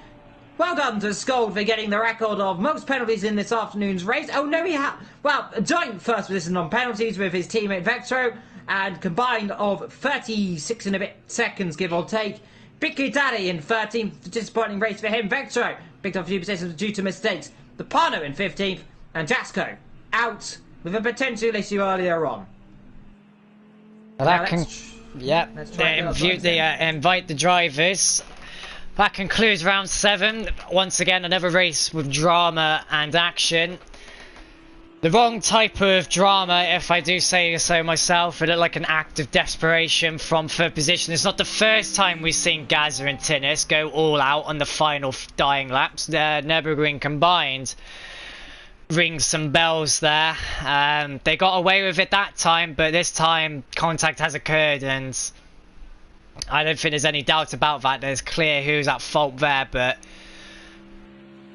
Well done to Scold for getting the record of most penalties in this afternoon's race. Oh no, he had, well, a joint first position on penalties with his teammate Vectro, and combined of 36 and a bit seconds, give or take. Bicky Daddy in 13th, disappointing race for him. Vectro picked up a few positions due to mistakes. The Pano in 15th, and Jasco out with a potential issue earlier on. Well, that can, yeah, invite the drivers. That concludes round 7. Once again, another race with drama and action. The wrong type of drama, if I do say so myself. It looked like an act of desperation from 3rd position. It's not the first time we've seen Gaza and Tinnus go all out on the final dying laps. Nürburgring combined rings some bells there. They got away with it that time, but this time contact has occurred, and I don't think there's any doubt about that. There's clear who's at fault there, but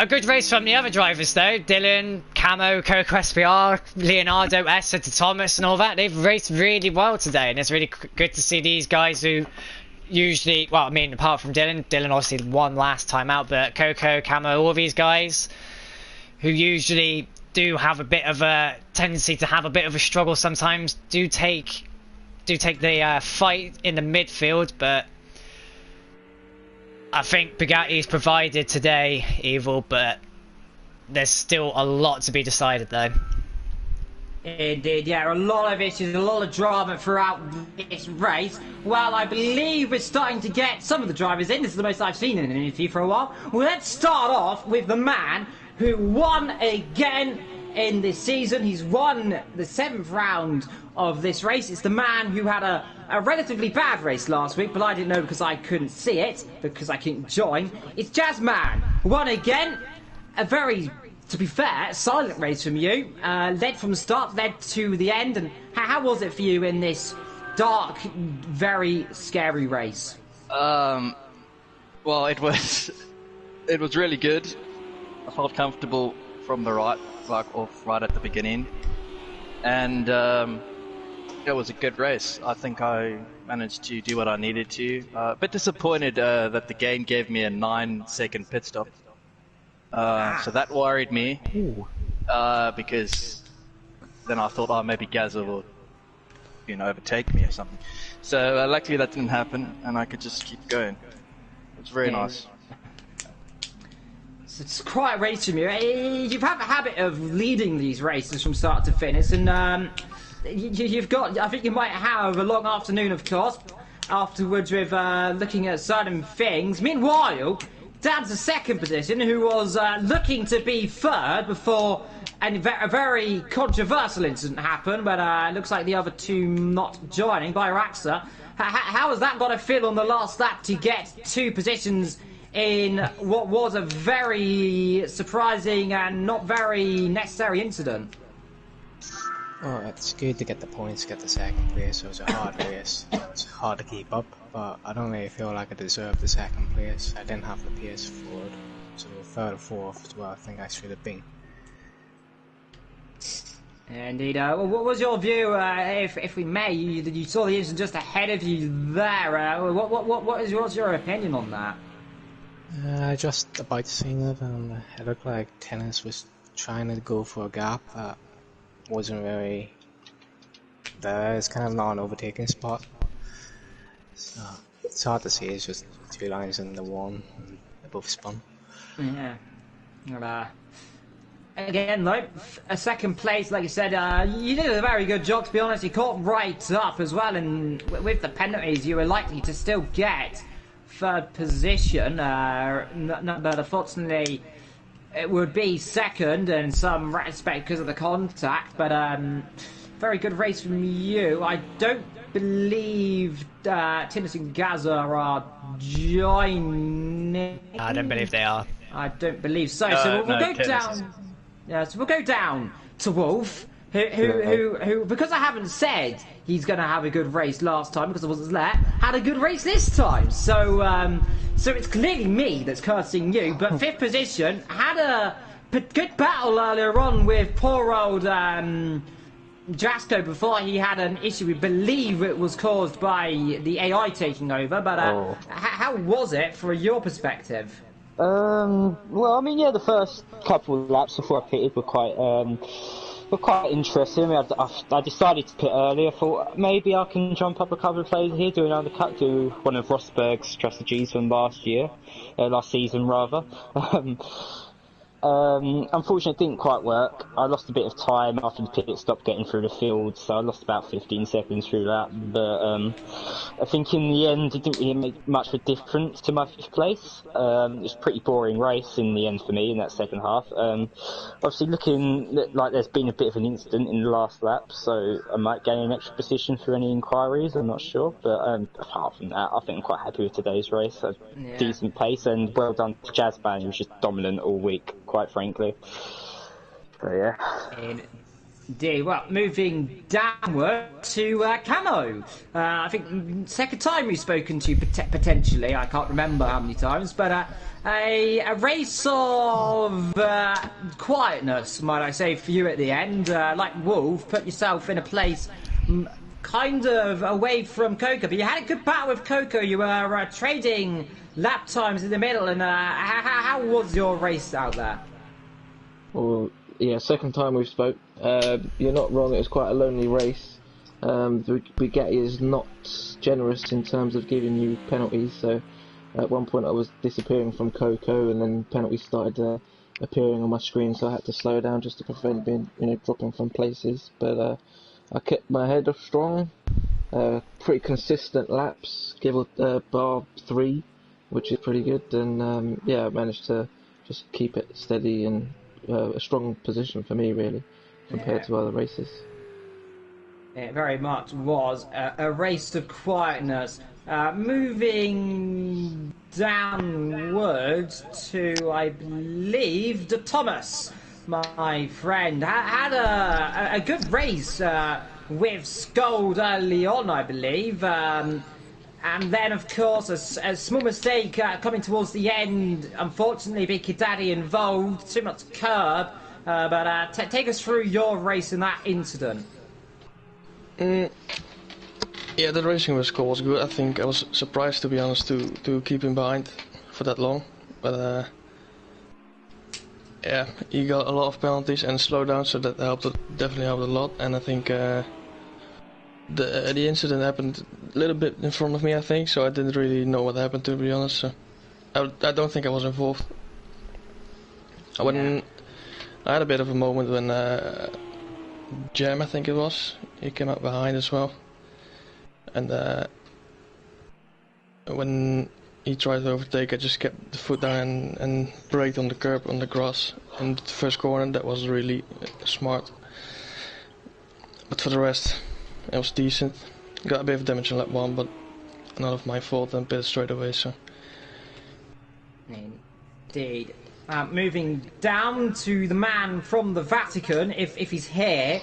a good race from the other drivers though. Dylan, Camo, Coco SPR, Leonardo, Essa to Thomas and all that. They've raced really well today, and it's really good to see these guys who usually, well, I mean, apart from Dylan obviously won last time out, but Coco, Camo, all these guys who usually do have a bit of a tendency to have a bit of a struggle sometimes do take the fight in the midfield, but I think Bugatti's provided today, Evil, but there's still a lot to be decided though. Indeed, yeah, a lot of issues, a lot of drama throughout this race. Well, I believe we're starting to get some of the drivers in. This is the most I've seen in an interview for a while. Well, let's start off with the man who won again in this season. He's won the 7th round of this race. It's the man who had a relatively bad race last week, but I didn't know because I couldn't see it, because I couldn't join. It's Jazzman, who won again. A very to be fair, silent race from you. Led from the start, led to the end. And how was it for you in this dark, very scary race? Well, it was really good. I felt comfortable from the right, like off right at the beginning, and it was a good race. I think I managed to do what I needed to. A bit disappointed that the game gave me a 9-second pit stop, so that worried me. Because then I thought, oh, maybe Gazza will, overtake me or something. So luckily that didn't happen, and I could just keep going. It's very nice. It's quite a race from you. You've had a habit of leading these races from start to finish, and you've got. I think you might have a long afternoon, of course, afterwards with looking at certain things. Meanwhile, Dad's a second position, who was looking to be third before a very controversial incident happened, but it looks like the other two not joining by Raxa. How has that got to feel on the last lap to get 2 positions in what was a very surprising and not very necessary incident? Well, it's good to get the points, get the second place. It was a hard race. It's hard to keep up, but I don't really feel like I deserved the second place. I didn't have the PS4, so third or fourth is where I think I should have been. Indeed. What was your view, if we may? You saw the incident just ahead of you there. What's your opinion on that? Just about seeing it, and it looked like Tennis was trying to go for a gap that wasn't really there. It's kind of not an overtaking spot. So it's hard to see. It's just 2 lines in the one, and they both spun. Yeah. Again, though, a second place, like you said, you did a very good job, to be honest. You caught right up as well, and with the penalties, you were likely to still get third position. But unfortunately, it would be second in some respect because of the contact. But very good race from you. I don't believe Tinnis and Gaza are joining. I don't believe they are. I don't believe so. So we'll go down. Yeah, so we'll go down to Wolf, who because I haven't said he's going to have a good race last time because I wasn't there, had a good race this time. So it's clearly me that's cursing you. But 5th position, had a good battle earlier on with poor old Jasko before he had an issue. We believe it was caused by the AI taking over. But how was it from your perspective? Well, I mean, yeah, the first couple of laps before I pitted were quite interesting. I mean, I decided to pit early. I thought maybe I can jump up a couple of places here, do an undercut, do one of Rosberg's strategies from last season rather. Unfortunately, it didn't quite work. I lost a bit of time after the pit stop getting through the field, so I lost about 15 seconds through that. But I think in the end, it didn't really make much of a difference to my 5th place. It was a pretty boring race in the end for me in that second half. Obviously, looking like there's been a bit of an incident in the last lap, so I might gain an extra position for any inquiries. I'm not sure, but apart from that, I think I'm quite happy with today's race. A decent pace, and well done to Jazzman, who was just dominant all week, quite frankly. So yeah. Indeed. Well, moving downward to Camo. I think second time we've spoken to you potentially. I can't remember how many times, but a race of quietness, might I say, for you at the end. Like Wolf, put yourself in a place kind of away from Coco, but you had a good battle with Coco. You were trading lap times in the middle, and how was your race out there? Well, yeah, second time we've spoke. You're not wrong, it was quite a lonely race. Bugatti is not generous in terms of giving you penalties, so at one point I was disappearing from Coco, and then penalties started appearing on my screen, so I had to slow down just to prevent being, dropping from places. But I kept my head up strong, pretty consistent laps, bar 3, which is pretty good, and yeah, I managed to just keep it steady and a strong position for me, really, compared to other races. It very much was a race of quietness. Moving downwards to, I believe, the Thomas. my friend. Had a good race with Scold early on, I believe. And then, of course, a small mistake coming towards the end. Unfortunately, Big Kid Daddy involved. Too much curb. But take us through your race in that incident. Yeah, the racing was cool, was good. I think I was surprised, to be honest, to keep him behind for that long. But yeah, he got a lot of penalties and slowdowns, so that helped. Definitely helped a lot. And I think the incident happened a little bit in front of me, I think. So I didn't really know what happened, to be honest. So I don't think I was involved. I had a bit of a moment when Jam, I think it was, he came up behind as well. And when he tried to overtake, I just kept the foot down and braked on the curb on the grass in the first corner. That was really smart. But for the rest, it was decent. Got a bit of damage on lap 1, but not of my fault, and pitted straight away. So. Indeed. Moving down to the man from the Vatican, if he's here.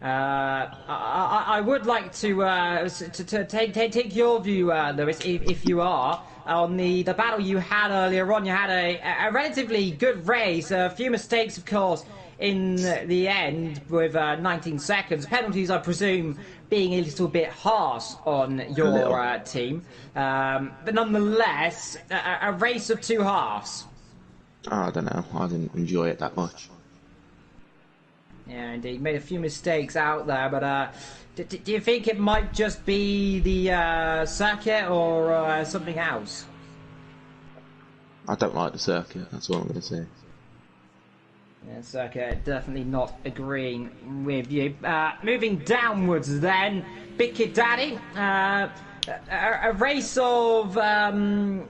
I would like to take your view, Lewis, if you are, on the battle you had earlier on. You had a relatively good race, a few mistakes, of course, in the end with 19 seconds. Penalties, I presume, being a little bit harsh on your team. But nonetheless, a race of two halves. I don't know. I didn't enjoy it that much. Yeah, indeed. Made a few mistakes out there, but do you think it might just be the circuit or something else? I don't like the circuit, that's what I'm going to say. Yeah, circuit, definitely not agreeing with you. Moving downwards then, Big Kid Daddy. A race of... again,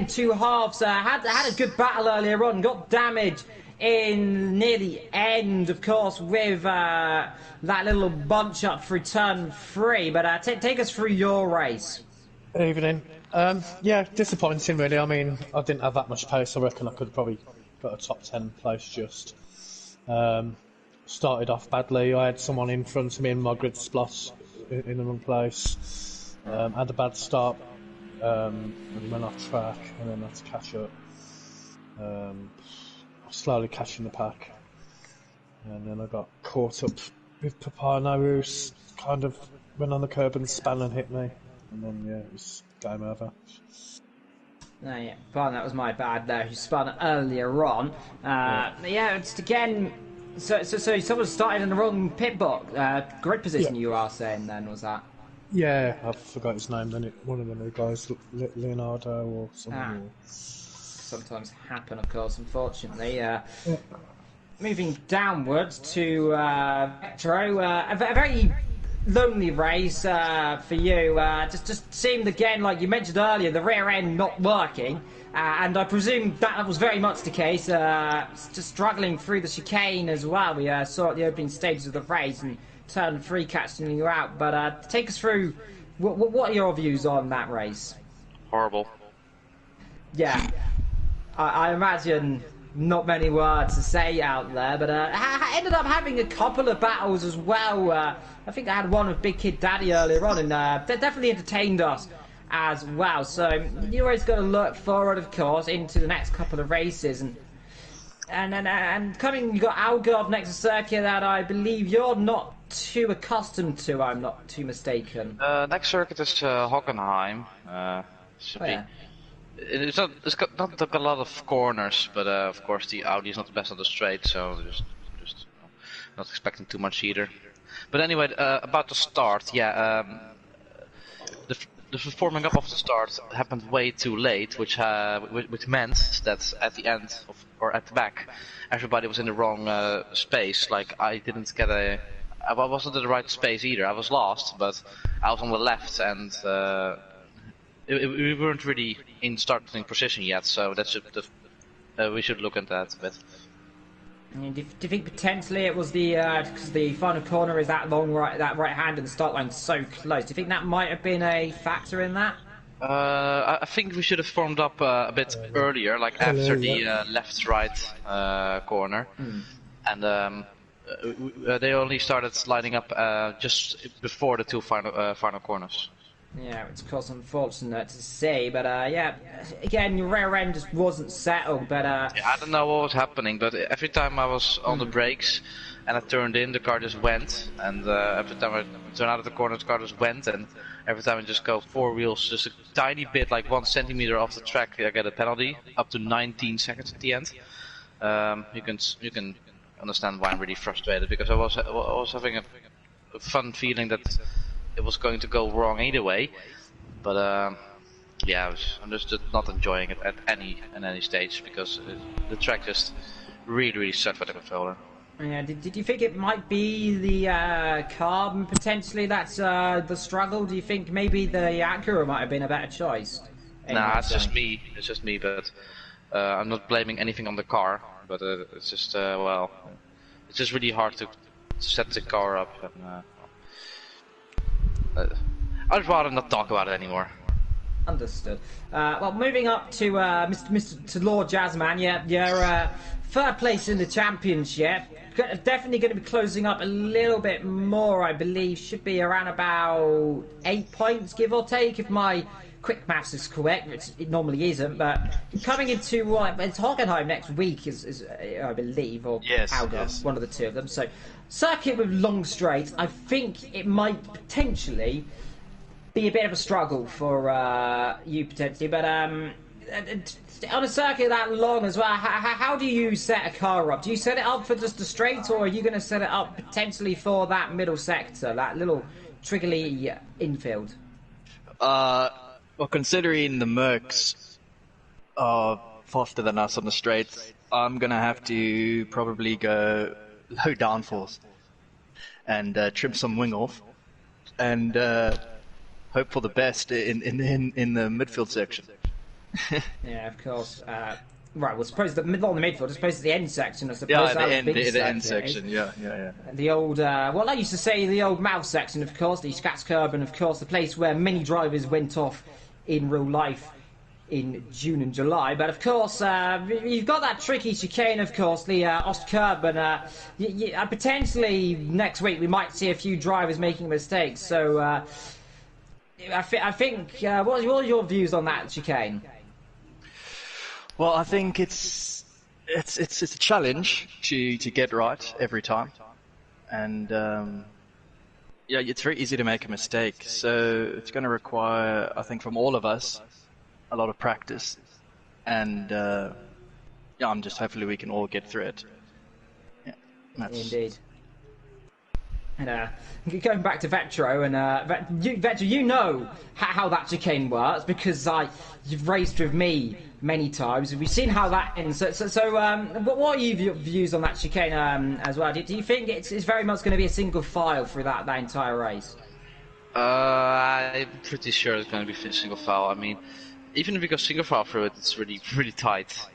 two halves. Had a good battle earlier on, got damaged in near the end, of course, with that little bunch up through turn 3. But take us through your race. Evening. Yeah, disappointing really. I mean, I didn't have that much pace. I reckon I could have probably got a top 10 place just. Started off badly. I had someone in front of me in my grid splosh in the wrong place. Had a bad start. And went off track and then had to catch up. Slowly catching the pack, and then I got caught up with Papano, who kind of went on the curb and span and hit me, and then yeah, it was game over. Oh, yeah, pardon, that was my bad there. Who spun earlier on. Yeah, it's again. So someone started in the wrong pit box, grid position. Yeah. You are saying then was that? Yeah, I forgot his name. Then one of the new guys, Leonardo or something. Sometimes happen, of course, unfortunately. Moving downwards to Metro, a very lonely race for you. Just seemed again, like you mentioned earlier, the rear end not working, and I presume that was very much the case. Just struggling through the chicane as well. We saw at the opening stages of the race and turn 3 catching you out. But take us through what are your views on that race? Horrible. Yeah. I imagine not many words to say out there, but I ended up having a couple of battles as well. I think I had one with Big Kid Daddy earlier on, and that definitely entertained us as well. So you always got to look forward, of course, into the next couple of races, and coming, you got Algarve next to circuit that I believe you're not too accustomed to. I'm not too mistaken. Next circuit is Hockenheim. It's not got a lot of corners, but of course the Audi is not the best on the straight, so just not expecting too much either. But anyway, about the start, yeah, the forming up of the start happened way too late, which meant that at the end or at the back, everybody was in the wrong space. Like I wasn't in the right space either. I was lost, but I was on the left and. We weren't really in starting position yet, so that's we should look at that a bit. Do you think potentially it was because the final corner is that long that right hand and the start line's so close? Do you think that might have been a factor in that? I think we should have formed up a bit earlier, like after the left-right corner, and they only started lining up just before the two final corners. Yeah, it's of course unfortunate to say, but yeah, again, your rear end just wasn't settled, but Yeah, I don't know what was happening, but every time I was on the brakes and I turned in, the car just went, and every time I turned out of the corner, the car just went, and every time I just go four wheels just a tiny bit, like 1 centimeter off the track, I get a penalty, up to 19 seconds at the end. You can understand why I'm really frustrated, because I was having a fun feeling that it was going to go wrong either way, but yeah, I'm just not enjoying it at any stage, because the track just really sucked for the controller. yeah. Did you think it might be the carbon potentially that's the struggle? Do you think maybe the Acura might have been a better choice? Nah, it's just me. It's just me, but I'm not blaming anything on the car. But it's just well, it's just really hard to set the car up. And, I'd rather not talk about it anymore. Understood. Well, moving up to Mr. Lord Jazzman, you're third place in the championship. Definitely going to be closing up a little bit more, I believe. Should be around about 8 points, give or take, if my quick maths is correct, which it normally isn't. But coming into it's Hockenheim next week, is I believe, or yes. one of the two of them. So circuit with long straights. I think it might potentially be a bit of a struggle for you potentially, but on a circuit that long as well, how do you set a car up? Do you set it up for just a straight, or are you going to set it up potentially for that middle sector, that little triggly infield? Well, considering the Mercs are faster than us on the straights, I'm going to have to probably go low downforce and trim some wing off and hope for the best in the midfield section. Yeah, of course. Right, well, suppose not the midfield, I suppose it's the end section, I suppose. Yeah, the end section, yeah. The old, well, I used to say the old mouth section, of course, the Scratch Curb, and of course the place where many drivers went off in real life in June and July. But of course, you've got that tricky chicane, of course, the Ostkirb, and potentially next week we might see a few drivers making mistakes. So I think, what are your views on that chicane? Well, I think it's a challenge to get right every time, and yeah, it's very easy to make a mistake. So it's going to require, I think, from all of us, a lot of practice, and yeah, I'm just hopefully we can all get through it. Yeah, Indeed. And going back to Vetro, and Vetro, you know how that chicane works because you've raced with me many times. We've seen how that ends. So what are your views on that chicane as well? Do you think it's very much going to be a single file through that entire race? I'm pretty sure it's going to be a single file. I mean, even if we go single file through it, it's really tight.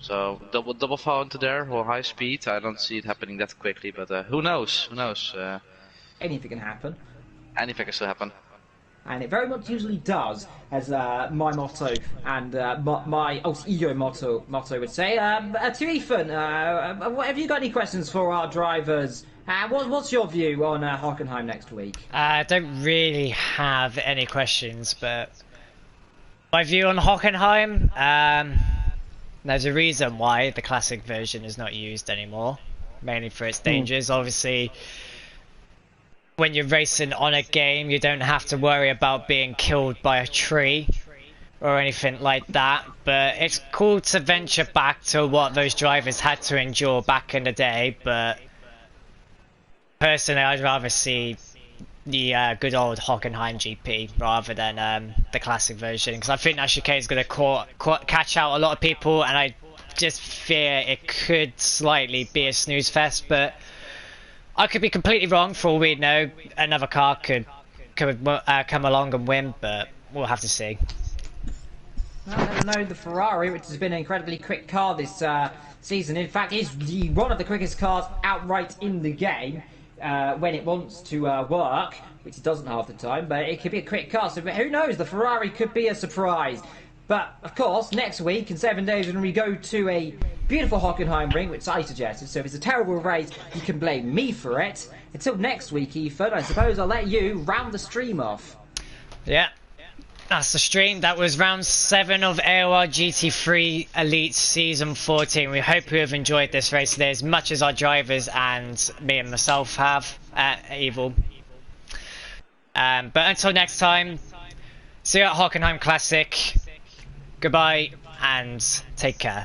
So double file into there or high speed, I don't see it happening that quickly. But who knows? Who knows? Anything can happen. Anything can still happen. And it very much usually does, as my motto and my ego motto would say. To Ethan, have you got any questions for our drivers? What's your view on Hockenheim next week? I don't really have any questions, but my view on Hockenheim, there's a reason why the classic version is not used anymore, mainly for its dangers. Obviously, when you're racing on a game, you don't have to worry about being killed by a tree or anything like that, but it's cool to venture back to what those drivers had to endure back in the day. But personally, I'd rather see the good old Hockenheim GP rather than the classic version, because I think that chicane is going to catch out a lot of people, and I just fear it could slightly be a snooze fest. But I could be completely wrong. For all we know, another car could come along and win, but we'll have to see. I know the Ferrari, which has been an incredibly quick car this season. In fact, is one of the quickest cars outright in the game when it wants to work. which it doesn't half the time, but it could be a quick car. So who knows? The Ferrari could be a surprise. But of course, next week in 7 days, when we go to a beautiful Hockenheim ring, which I suggested. So if it's a terrible race, you can blame me for it. Until next week, Ethan, I suppose I'll let you round the stream off. Yeah. That's the stream. That was round 7 of AOR GT3 Elite Season 14. We hope you have enjoyed this race today as much as our drivers and me and myself have at Evil. But until next time, see you at Hockenheim Classic. Goodbye and take care.